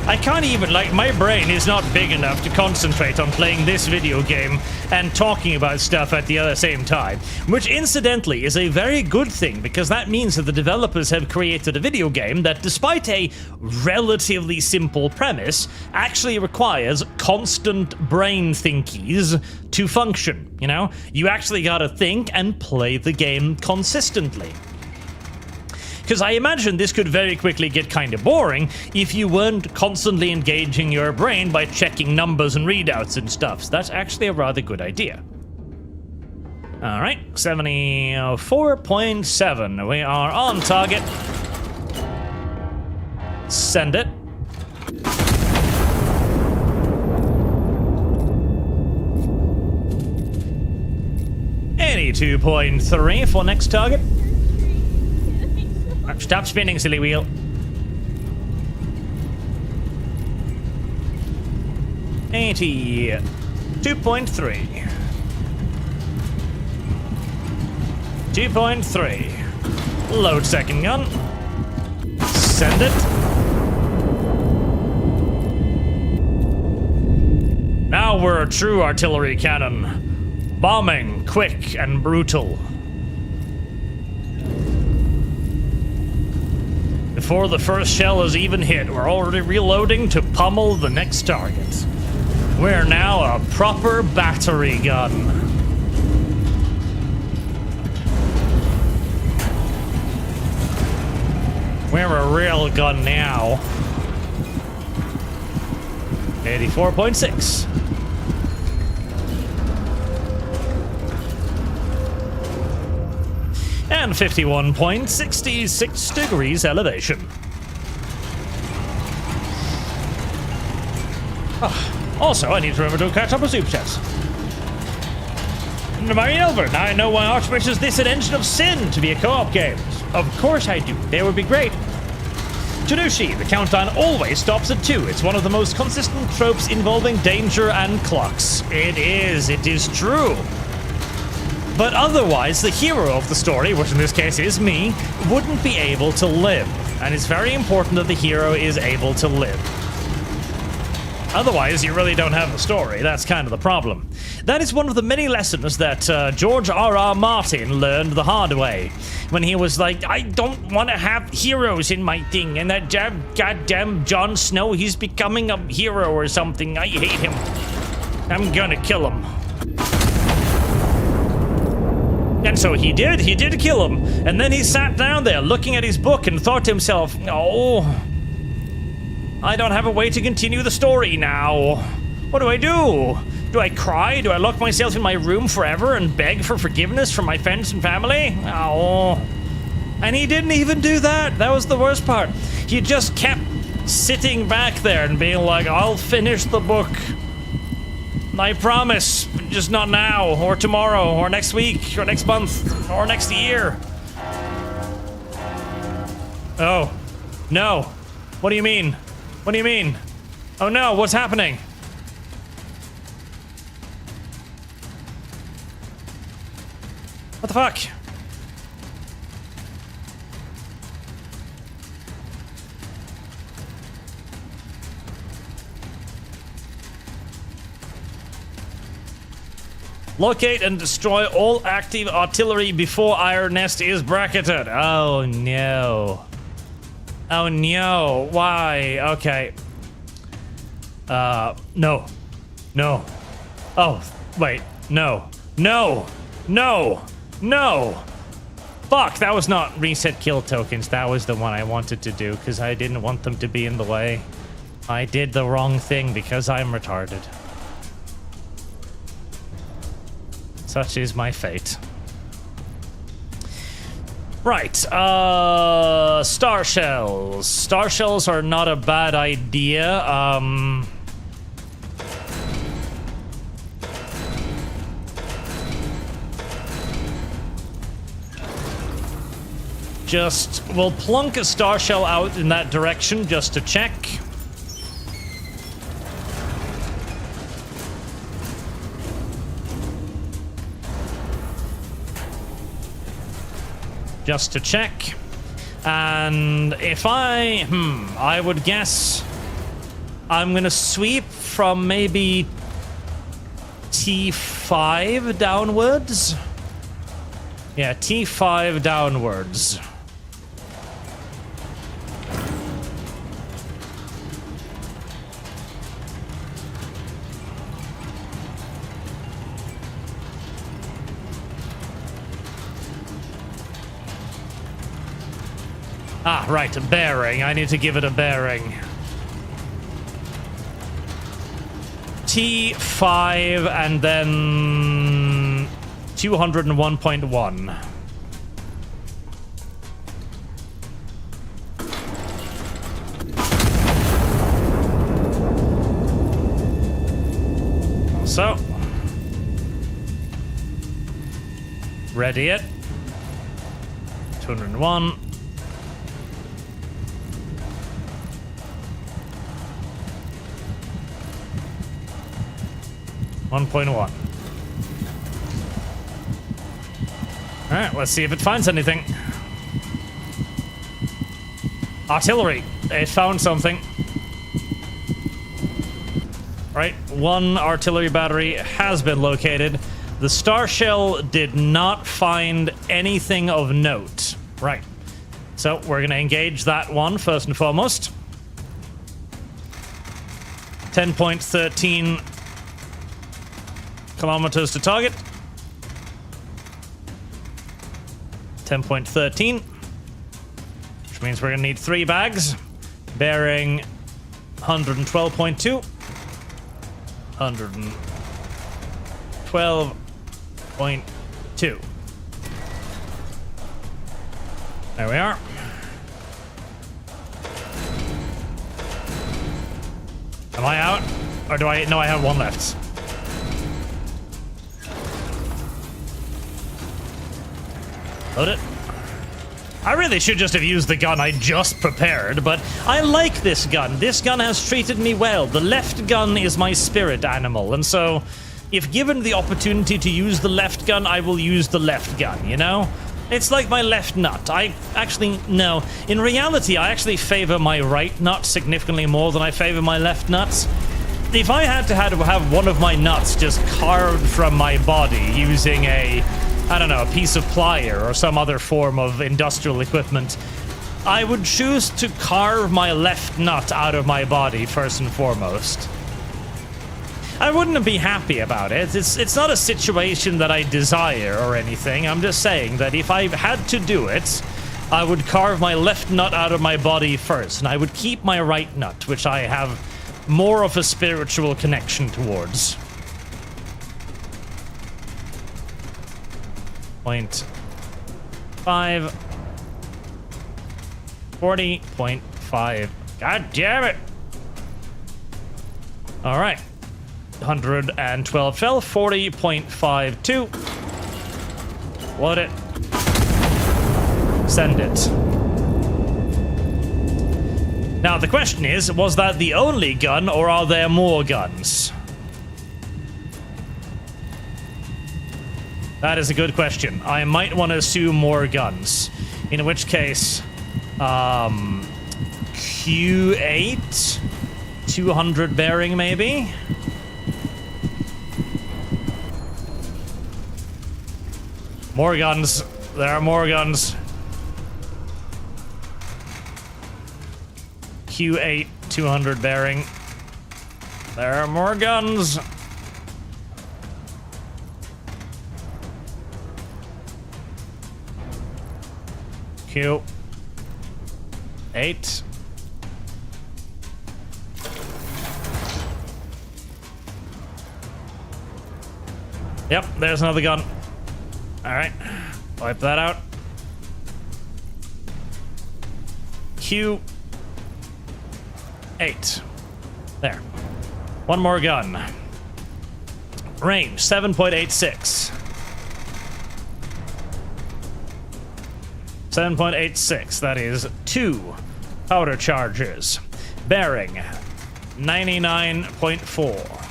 I can't even, like, my brain is not big enough to concentrate on playing this video game and talking about stuff at the other same time, which incidentally is a very good thing because that means that the developers have created a video game that, despite a relatively simple premise, actually requires constant brain thinkies to function, you know? You actually gotta think and play the game consistently. Because I imagine this could very quickly get kind of boring if you weren't constantly engaging your brain by checking numbers and readouts and stuff. So that's actually a rather good idea. All right, 74.7. We are on target. Send it. $82.3 for next target. Stop spinning, silly wheel. 82.3. 2.3. Load second gun. Send it. Now we're a true artillery cannon. Bombing, quick and brutal. Before the first shell is even hit, we're already reloading to pummel the next target. We're now a proper battery gun. We're a real gun now. 84.6. And 51.66 degrees elevation. Oh, also, I need to remember to catch up with Superchats. Marine Elbert, I know why Arch wishes this an Engine of Sin to be a co-op game. Of course I do. They would be great. Janushi, the countdown always stops at 2. It's one of the most consistent tropes involving danger and clocks. It is true. But otherwise, the hero of the story, which in this case is me, wouldn't be able to live. And it's very important that the hero is able to live. Otherwise, you really don't have the story. That's kind of the problem. That is one of the many lessons that George R.R. Martin learned the hard way. When he was like, I don't want to have heroes in my thing, and that goddamn Jon Snow, he's becoming a hero or something. I hate him. I'm gonna kill him. And so he did kill him. And then he sat down there looking at his book and thought to himself, oh, I don't have a way to continue the story now. What do I do? Do I cry? Do I lock myself in my room forever and beg for forgiveness from my friends and family? Oh. And he didn't even do that. That was the worst part. He just kept sitting back there and being like, I'll finish the book. I promise, just not now, or tomorrow, or next week, or next month, or next year. Oh, no. What do you mean? What do you mean? Oh no, what's happening? What the fuck? Locate and destroy all active artillery before Iron Nest is bracketed. Oh no. Oh no. Why? Okay. No. No. Oh, wait. No. No. No. No. Fuck, that was not reset kill tokens. That was the one I wanted to do because I didn't want them to be in the way. I did the wrong thing because I'm retarded. Such is my fate. Right, star shells. Star shells are not a bad idea. We'll plunk a star shell out in that direction just to check. Just to check. And if I would guess I'm gonna sweep from maybe T5 downwards. Yeah, T5 downwards. Ah, right, a bearing. I need to give it a bearing. T5 and then 201.1. So. Ready it. 201. 1.1. Alright, let's see if it finds anything. Artillery. It found something. Right, one artillery battery has been located. The star shell did not find anything of note. Right. So we're going to engage that one first and foremost. 10.13 kilometers to target. 10.13. Which means we're going to need 3 bags. Bearing 112.2. 112.2. There we are. Am I out? Or do I... No, I have one left. Load it. I really should just have used the gun I just prepared, but I like this gun. This gun has treated me well. The left gun is my spirit animal, and so if given the opportunity to use the left gun, I will use the left gun, you know? It's like my left nut. No. In reality, I actually favor my right nut significantly more than I favor my left nuts. if I had to have one of my nuts just carved from my body using a, I don't know, a piece of plier or some other form of industrial equipment, I would choose to carve my left nut out of my body first and foremost. I wouldn't be happy about it. It's not a situation that I desire or anything. I'm just saying that if I had to do it, I would carve my left nut out of my body first, and I would keep my right nut, which I have more of a spiritual connection towards. 0.5. 40.5. God damn it! All right. 112 fell. 40.52. Load it. Send it. Now the question is, was that the only gun, or are there more guns? That is a good question. I might want to assume more guns. In which case, Q8, 200 bearing maybe? More guns. There are more guns. Q8, 200 bearing. There are more guns. Q8. Yep, there's another gun. Alright, wipe that out. Q8. There. One more gun. Range 7.86. 7.86. That is 2 powder charges. Bearing 99.4.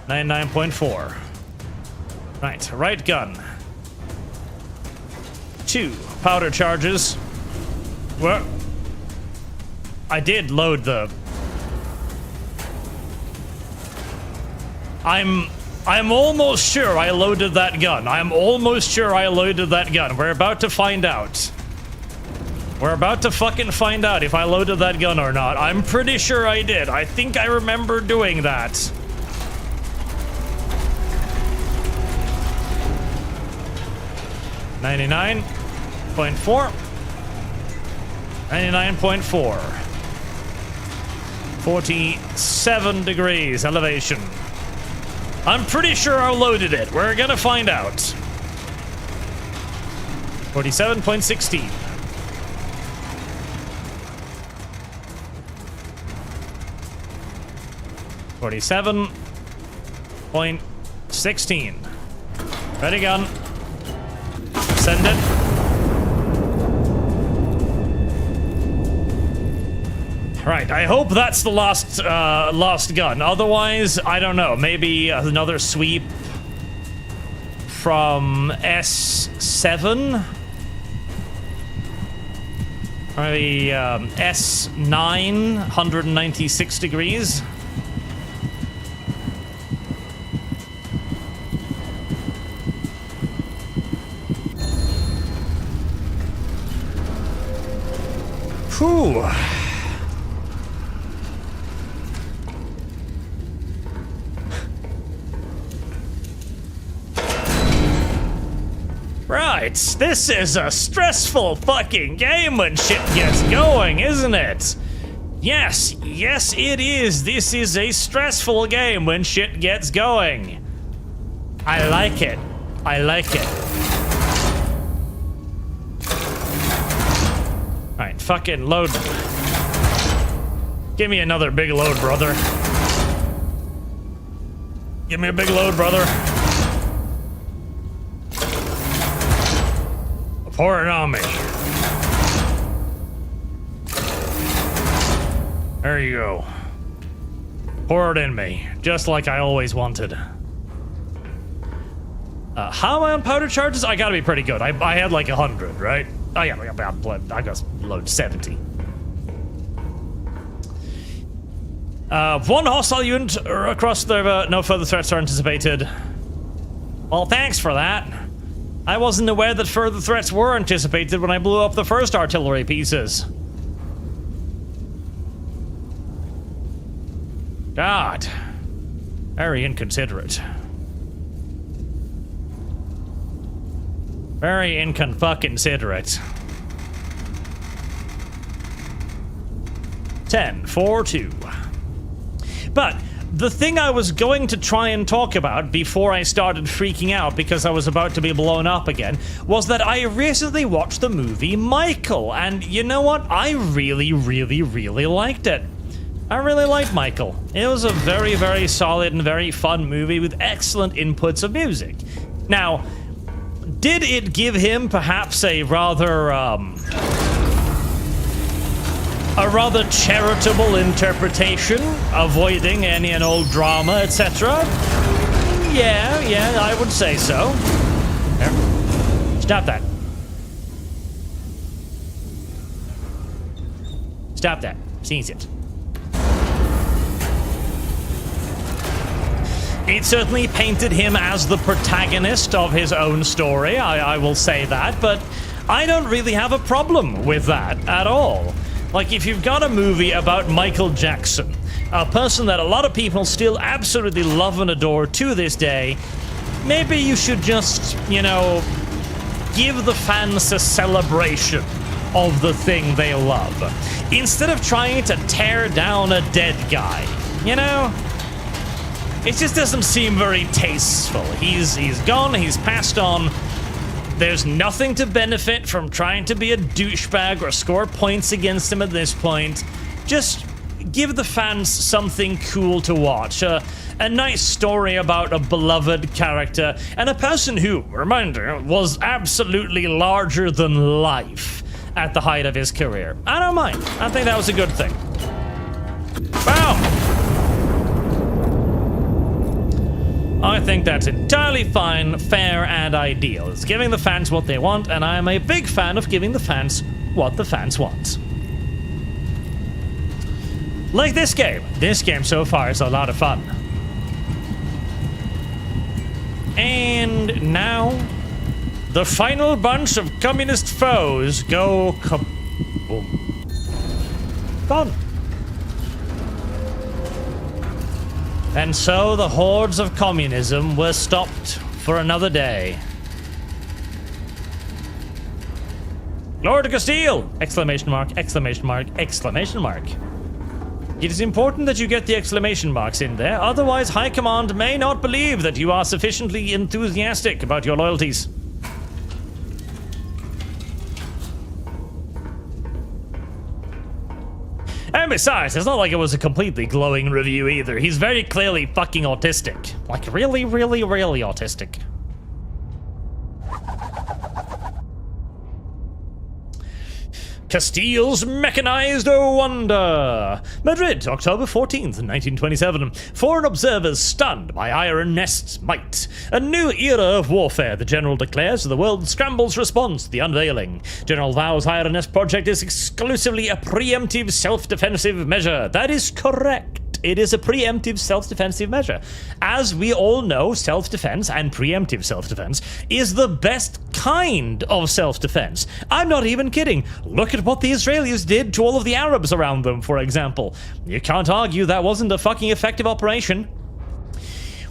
99.4. Right gun. 2 powder charges. Well, I did load the... I'm almost sure I loaded that gun. I'm almost sure I loaded that gun. We're about to find out. We're about to fucking find out if I loaded that gun or not. I'm pretty sure I did. I think I remember doing that. $99.4. 99.4. 47 degrees elevation. I'm pretty sure I loaded it. We're gonna find out. 47.16. 47.16. Ready gun. Send it. Right, I hope that's the last gun. Otherwise, I don't know. Maybe another sweep from S7? Maybe S9, 196 degrees. Whew. Right, this is a stressful fucking game when shit gets going, isn't it? Yes, yes it is. This is a stressful game when shit gets going. I like it. I like it. Alright, fucking load. Give me another big load, brother. Give me a big load, brother. Pour it on me. There you go. Pour it in me, just like I always wanted. How am I on powder charges? I gotta be pretty good. I had like 100, right? I got load 70. One hostile unit across the river. No further threats are anticipated. Well, thanks for that. I wasn't aware that further threats were anticipated when I blew up the first artillery pieces. God. Very inconsiderate. Very incon-fucking-siderate. 10-4-2. But the thing I was going to try and talk about before I started freaking out because I was about to be blown up again was that I recently watched the movie Michael, and you know what? I really, really, really liked it. I really liked Michael. It was a very, very solid and very fun movie with excellent inputs of music. Now, did it give him perhaps a rather charitable interpretation, avoiding any and all drama, etc.? Yeah, I would say so. There. Stop that. Stop that. Seize it. It certainly painted him as the protagonist of his own story, I will say that, but I don't really have a problem with that at all. Like, if you've got a movie about Michael Jackson, a person that a lot of people still absolutely love and adore to this day, maybe you should just, you know, give the fans a celebration of the thing they love, instead of trying to tear down a dead guy, you know? It just doesn't seem very tasteful. He's gone, he's passed on. There's nothing to benefit from trying to be a douchebag or score points against him at this point. Just give the fans something cool to watch. A nice story about a beloved character and a person who, reminder, was absolutely larger than life at the height of his career. I don't mind. I think that was a good thing. Wow! I think that's entirely fine, fair, and ideal. It's giving the fans what they want, and I am a big fan of giving the fans what the fans want. Like this game. This game so far is a lot of fun. And now, the final bunch of communist foes go kaboom. Gone. And so the hordes of communism were stopped for another day. Glory to Castile! Exclamation mark, exclamation mark, exclamation mark. It is important that you get the exclamation marks in there, otherwise High Command may not believe that you are sufficiently enthusiastic about your loyalties. And besides, it's not like it was a completely glowing review either. He's very clearly fucking autistic. Like, really, really, really autistic. Castile's Mechanized Wonder. Madrid, October 14th, 1927. Foreign observers stunned by Iron Nest's might. A new era of warfare, the General declares, the world scrambles response to the unveiling. General vows Iron Nest project is exclusively a preemptive self-defensive measure. That is correct. It is a preemptive self-defensive measure. As we all know, self-defense and preemptive self-defense is the best kind of self-defense. I'm not even kidding. Look at what the Israelis did to all of the Arabs around them, for example. You can't argue that wasn't a fucking effective operation.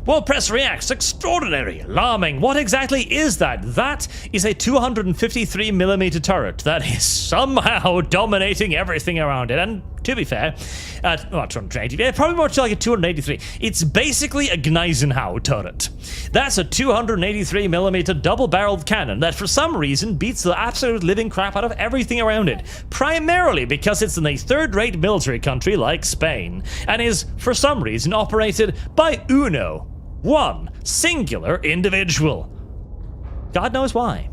World Press reacts. Extraordinary. Alarming. What exactly is that? That is a 253mm turret that is somehow dominating everything around it. And to be fair, not 280, probably more like a 283. It's basically a Gneisenau turret. That's a 283mm double-barreled cannon that for some reason beats the absolute living crap out of everything around it. Primarily because it's in a third-rate military country like Spain, and is, for some reason, operated by one singular individual. God knows why.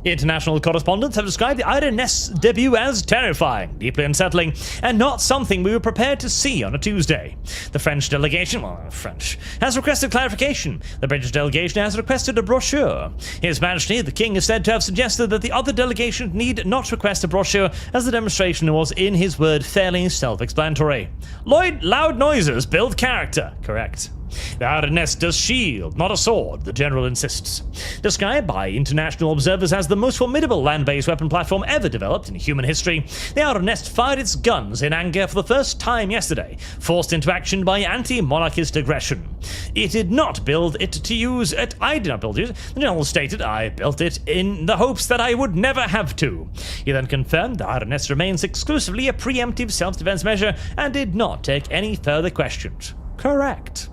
International correspondents have described the Iron Nest's debut as terrifying, deeply unsettling, and not something we were prepared to see on a Tuesday. The French delegation, has requested clarification. The British delegation has requested a brochure. His Majesty, the King, is said to have suggested that the other delegation need not request a brochure, as the demonstration was, in his word, fairly self-explanatory. Loud noises build character. Correct. The Iron Nest does shield, not a sword, the General insists. Described by international observers as the most formidable land-based weapon platform ever developed in human history, the Iron Nest fired its guns in anger for the first time yesterday, forced into action by anti-monarchist aggression. It did not build it to use it. I did not build it. The General stated, I built it in the hopes that I would never have to. He then confirmed the Iron Nest remains exclusively a preemptive self-defense measure and did not take any further questions. Correct.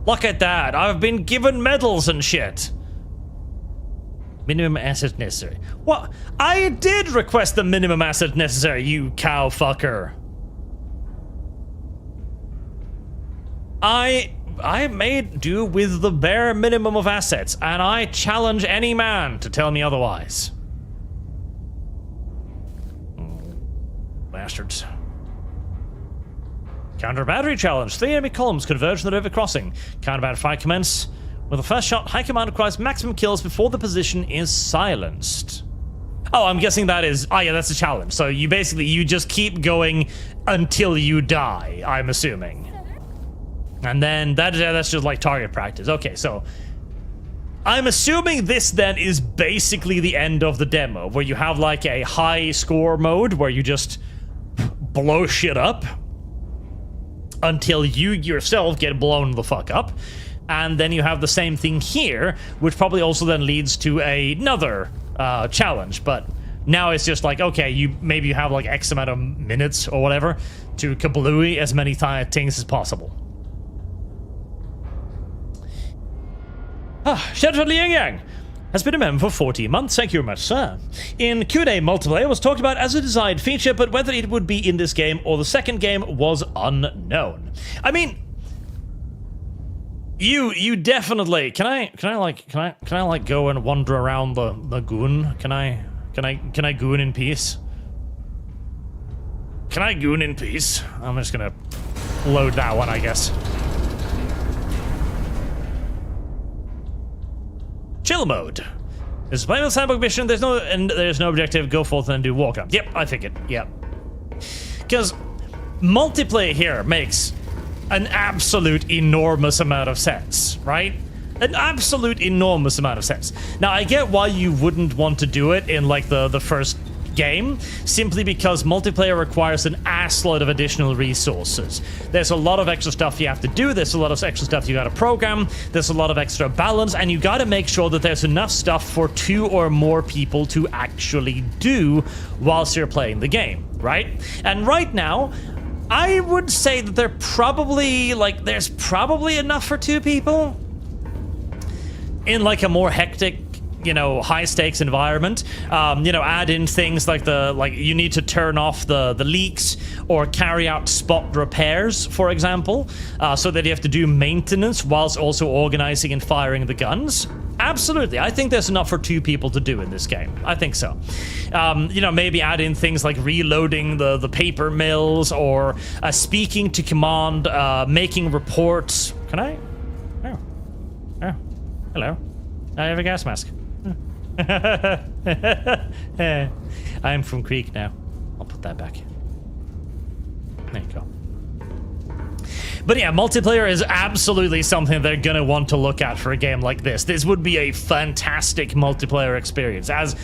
Look at that, I've been given medals and shit. Minimum asset necessary. What? I did request the minimum asset necessary, you cow fucker. I made do with the bare minimum of assets, and I challenge any man to tell me otherwise. Bastards. Counter battery challenge. 3 enemy columns converge on the river crossing. Counter battery fire commence. With the first shot, high command requires maximum kills before the position is silenced. Oh, I'm guessing that is... Oh, yeah, that's a challenge. So you basically, you just keep going until you die, I'm assuming. And then that's just like target practice. Okay, so... I'm assuming this then is basically the end of the demo, where you have like a high score mode where you just blow shit up until you yourself get blown the fuck up. And then you have the same thing here, which probably also then leads to another challenge. But now it's just like, okay, you have like X amount of minutes or whatever to kablooey as many things as possible. Shedford Liang has been a member for 14 months. Thank you very much, sir. In Q&A, multiplayer was talked about as a desired feature, but whether it would be in this game or the second game was unknown. I mean, you definitely can I go and wander around the lagoon? Can I goon in peace? Can I goon in peace? I'm just gonna load that one, I guess. Chill mode. This is playing with sandbox mission. There's no objective. Go forth and do walk up. Yep, I figured. Yep. Because multiplayer here makes an absolute enormous amount of sense, right? An absolute enormous amount of sense. Now, I get why you wouldn't want to do it in like the first game, simply because multiplayer requires an assload of additional resources. There's a lot of extra stuff you have to do, there's a lot of extra stuff you gotta program, there's a lot of extra balance, and you gotta make sure that there's enough stuff for 2 or more people to actually do whilst you're playing the game, right? And right now, I would say that there's probably enough for 2 people in like a more hectic, high stakes environment. Add in things like you need to turn off the leaks or carry out spot repairs, for example, so that you have to do maintenance whilst also organizing and firing the guns. Absolutely, I think there's enough for 2 people to do in this game. I think so. Maybe add in things like reloading the paper mills or speaking to command, making reports. Can I? Oh, hello. I have a gas mask. I'm from Creek now. I'll put that back. There you go. But yeah, multiplayer is absolutely something they're gonna want to look at for a game like this. This would be a fantastic multiplayer experience, as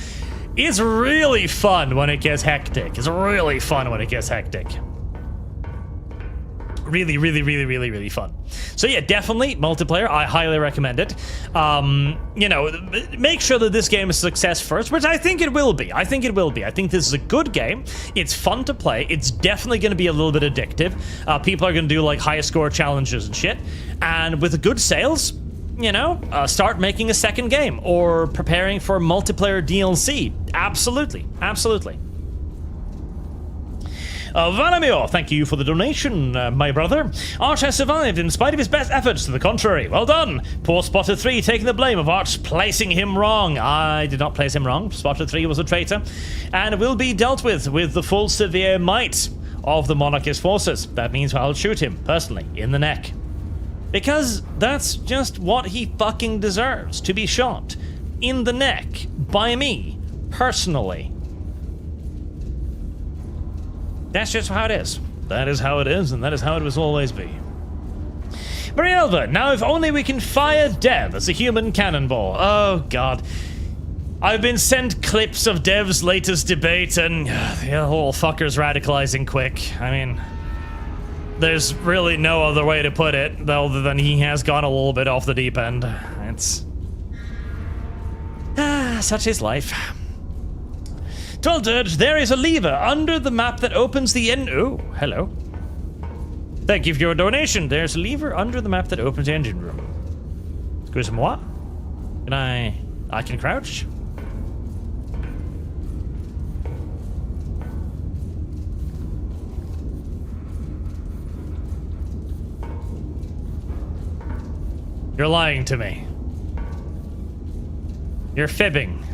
it's really fun when it gets hectic. It's really fun when it gets hectic. Really, really, really, really, really fun. So yeah, definitely multiplayer. I highly recommend it. Make sure that this game is a success first, which I think it will be. I think this is a good game. It's fun to play. It's definitely going to be a little bit addictive. People are going to do like high score challenges and shit. And with good sales, start making a second game or preparing for multiplayer DLC. Absolutely, absolutely. Valamir, thank you for the donation, my brother. Arch has survived in spite of his best efforts to the contrary. Well done. Poor Spotter 3 taking the blame of Arch placing him wrong. I did not place him wrong. Spotter 3 was a traitor and will be dealt with the full severe might of the monarchist forces. That means I'll shoot him, personally, in the neck. Because that's just what he fucking deserves, to be shot in the neck by me, personally. That's just how it is. That is how it is, and that is how it will always be. Marielva, now if only we can fire Dev as a human cannonball. Oh, God. I've been sent clips of Dev's latest debate, and the whole fucker's radicalizing quick. I mean, there's really no other way to put it, other than he has gone a little bit off the deep end. It's... such is life. Tweldirge, there is a lever under the map that opens the end. Oh, hello. Thank you for your donation. There's a lever under the map that opens the engine room. Excuse-moi. Can I can crouch? You're lying to me. You're fibbing.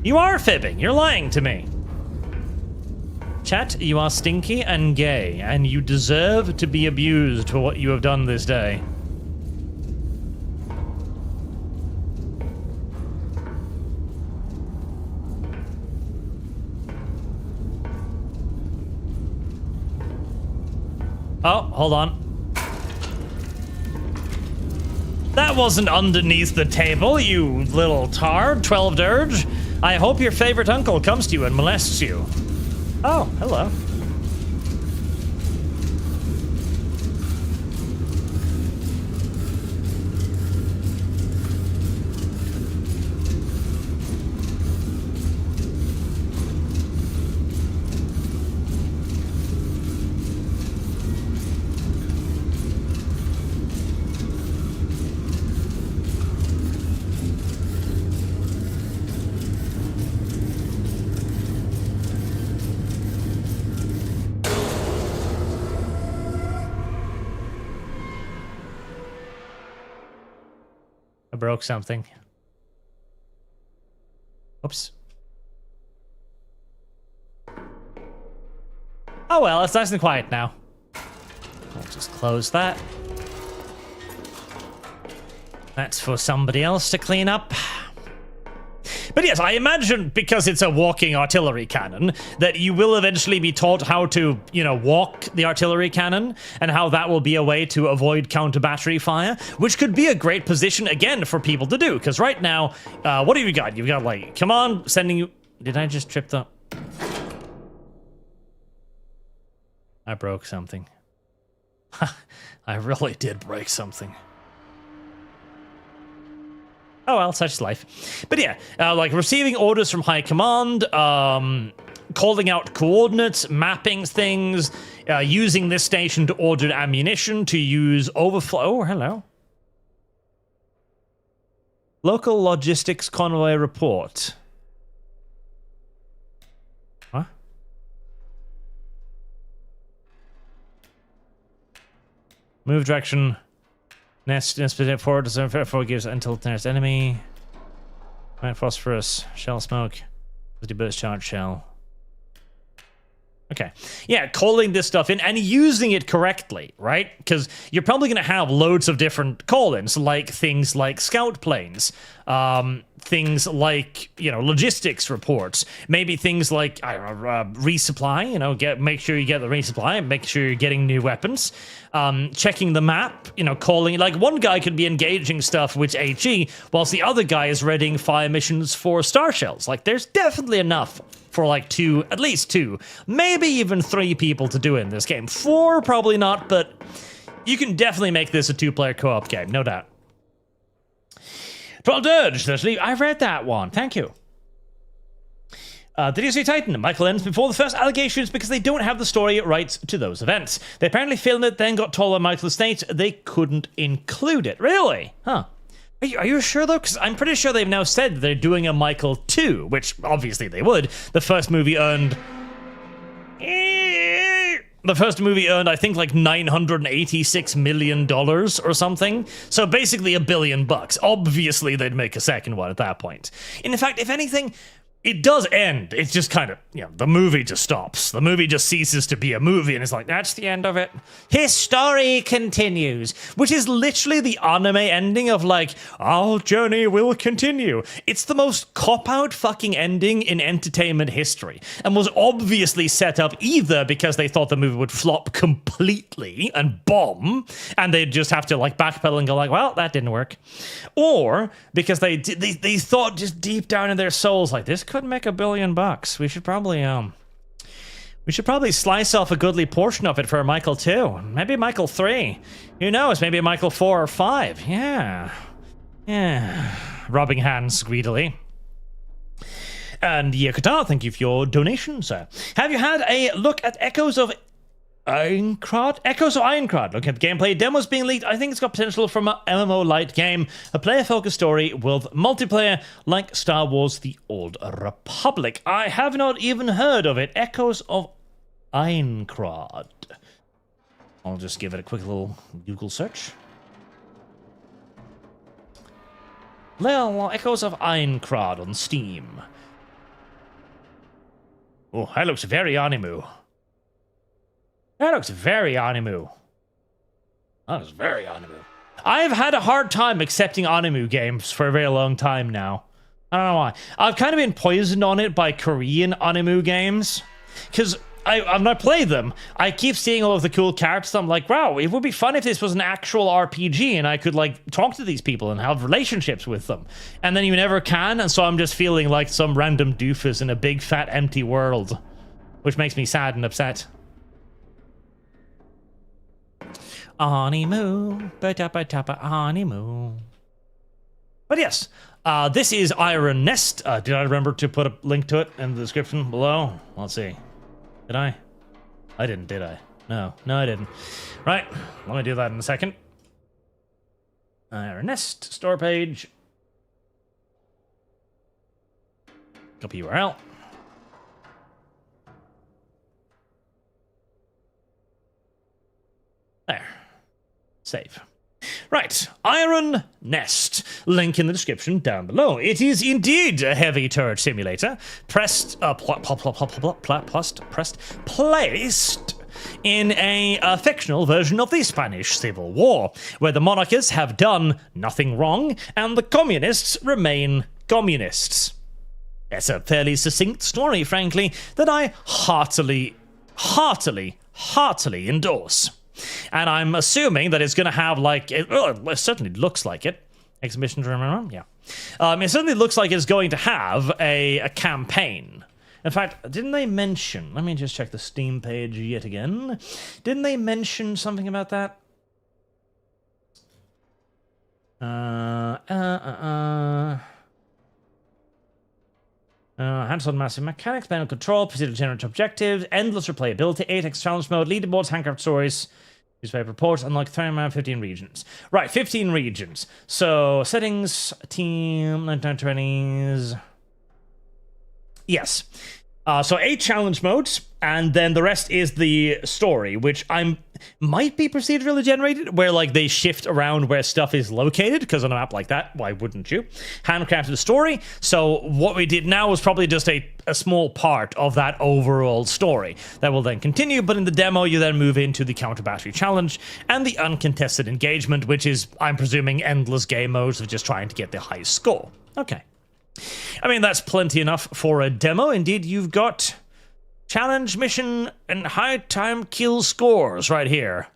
You are fibbing. You're lying to me. Chat, you are stinky and gay, and you deserve to be abused for what you have done this day. Oh, hold on. That wasn't underneath the table, you little tard, 12dirge. I hope your favorite uncle comes to you and molests you. Oh, hello. I broke something. Oops. Oh well, it's nice and quiet now. I'll just close that. That's for somebody else to clean up. But yes, I imagine, because it's a walking artillery cannon, that you will eventually be taught how to, you know, walk the artillery cannon, and how that will be a way to avoid counter-battery fire, which could be a great position, again, for people to do. Because right now, what have you got? You've got, like, come on, sending you... Did I just trip the... I broke something. I really did break something. Oh well, such is life. But yeah, like receiving orders from high command, calling out coordinates, mapping things, using this station to order ammunition, to use overflow. Oh, hello. Local logistics convoy report. Huh? Move direction. Nest forward to gives until the nearest enemy. Right, phosphorus, shell smoke, the burst charge shell. Okay. Yeah, calling this stuff in and using it correctly, right? Because you're probably going to have loads of different call-ins, like things like scout planes, things like, you know, logistics reports, maybe things like, I don't know, resupply, you know, make sure you get the resupply, make sure you're getting new weapons, checking the map, you know, calling, like one guy could be engaging stuff with HE, whilst the other guy is readying fire missions for star shells. Like, there's definitely enough for like at least two, maybe even 3 people to do it in this game. 4, probably not, but you can definitely make this a 2-player co-op game, no doubt. Tweldirge, I read that one, thank you. Did you see Titan? Michael ends before the first allegations because they don't have the story rights to those events. They apparently filmed it, then got told by Michael Estates they couldn't include it. Really? Huh. Are you sure, though? Because I'm pretty sure they've now said they're doing a Michael 2, which obviously they would. The first movie earned The first movie earned, I think, like $986 million or something. So basically $1 billion. Obviously, they'd make a second one at that point. And in fact, if anything, it does end. It's just kind of, the movie just stops. The movie just ceases to be a movie, and it's like, that's the end of it. His story continues, which is literally the anime ending of, like, our journey will continue. It's the most cop-out fucking ending in entertainment history, and was obviously set up either because they thought the movie would flop completely and bomb, and they'd just have to, like, backpedal and go like, well, that didn't work. Or because they thought just deep down in their souls, like, this could make $1 billion. We should probably slice off a goodly portion of it for Michael 2. Maybe Michael 3. Who knows? Maybe Michael 4 or 5. Yeah. Rubbing hands greedily. And Yakata, thank you for your donation, sir. Have you had a look at Echoes of Ironcrad? Echoes of Ironcrad. Looking at the gameplay, demos being leaked. I think it's got potential from an MMO-light game, a player-focused story with multiplayer like Star Wars The Old Republic. I have not even heard of it. Echoes of Ironcrad. I'll just give it a quick little Google search. Well, Echoes of Ironcrad on Steam. Oh, that looks very anime. That looks very anime. That is very anime. I've had a hard time accepting anime games for a very long time now. I don't know why. I've kind of been poisoned on it by Korean anime games. Because when I play them, I keep seeing all of the cool characters. I'm like, wow, it would be fun if this was an actual RPG and I could, like, talk to these people and have relationships with them. And then you never can, and so I'm just feeling like some random doofus in a big, fat, empty world. Which makes me sad and upset. Animu, ba-da-ba-da-ba, animu. But yes, this is Iron Nest. Did I remember to put a link to it in the description below? Let's see. Did I? I didn't, did I? No, I didn't. Right, let me do that in a second. Iron Nest, store page. Copy URL. There. Save. Right, Iron Nest. Link in the description down below. It is indeed a heavy turret simulator. Placed in a fictional version of the Spanish Civil War, where the monarchists have done nothing wrong and the communists remain communists. It's a fairly succinct story, frankly, that I heartily endorse. And I'm assuming that it's going to have, like, it certainly looks like it. Exhibition, remember? Yeah. It certainly looks like it's going to have a campaign. In fact, didn't they mention, let me just check the Steam page yet again. Didn't they mention something about that? Hands-on massive mechanics, manual control, procedural generative objectives, endless replayability, 8x challenge mode, leaderboards, handcraft stories, newspaper reports, unlock 15 regions. Right, 15 regions. So, settings, team, 1920s. Yes. So 8 challenge modes, and then the rest is the story, which might be procedurally generated, where, like, they shift around where stuff is located, because on a map like that, why wouldn't you? Handcrafted story. So what we did now was probably just a small part of that overall story that will then continue, but in the demo you then move into the counter battery challenge and the uncontested engagement, which is, I'm presuming, endless game modes of just trying to get the highest score. Okay. I mean, that's plenty enough for a demo. Indeed, you've got challenge, mission, and high time kill scores right here.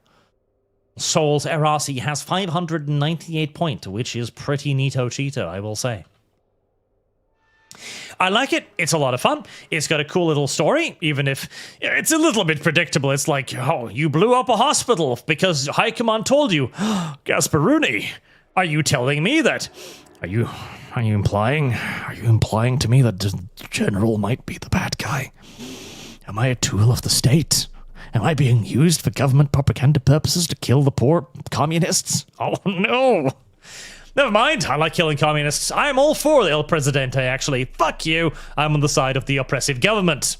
Souls Erasi has 598 points, which is pretty neato cheeto, I will say. I like it. It's a lot of fun. It's got a cool little story, even if it's a little bit predictable. It's like, oh, you blew up a hospital because High Command told you. Gasparuni, are you telling me that? Are you implying to me that the general might be the bad guy? Am I a tool of the state? Am I being used for government propaganda purposes to kill the poor communists? Oh no! Never mind, I like killing communists. I'm all for the El Presidente, actually. Fuck you! I'm on the side of the oppressive government.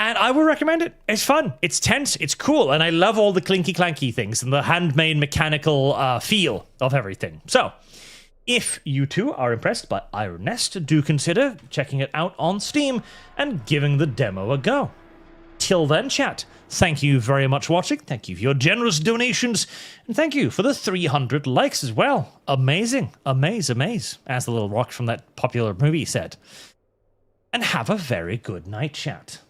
And I will recommend it. It's fun. It's tense. It's cool. And I love all the clinky clanky things and the handmade mechanical feel of everything. So, if you too are impressed by Iron Nest, do consider checking it out on Steam and giving the demo a go. Till then, chat, thank you very much for watching. Thank you for your generous donations. And thank you for the 300 likes as well. Amazing. Amaze, as the little rock from that popular movie said. And have a very good night, chat.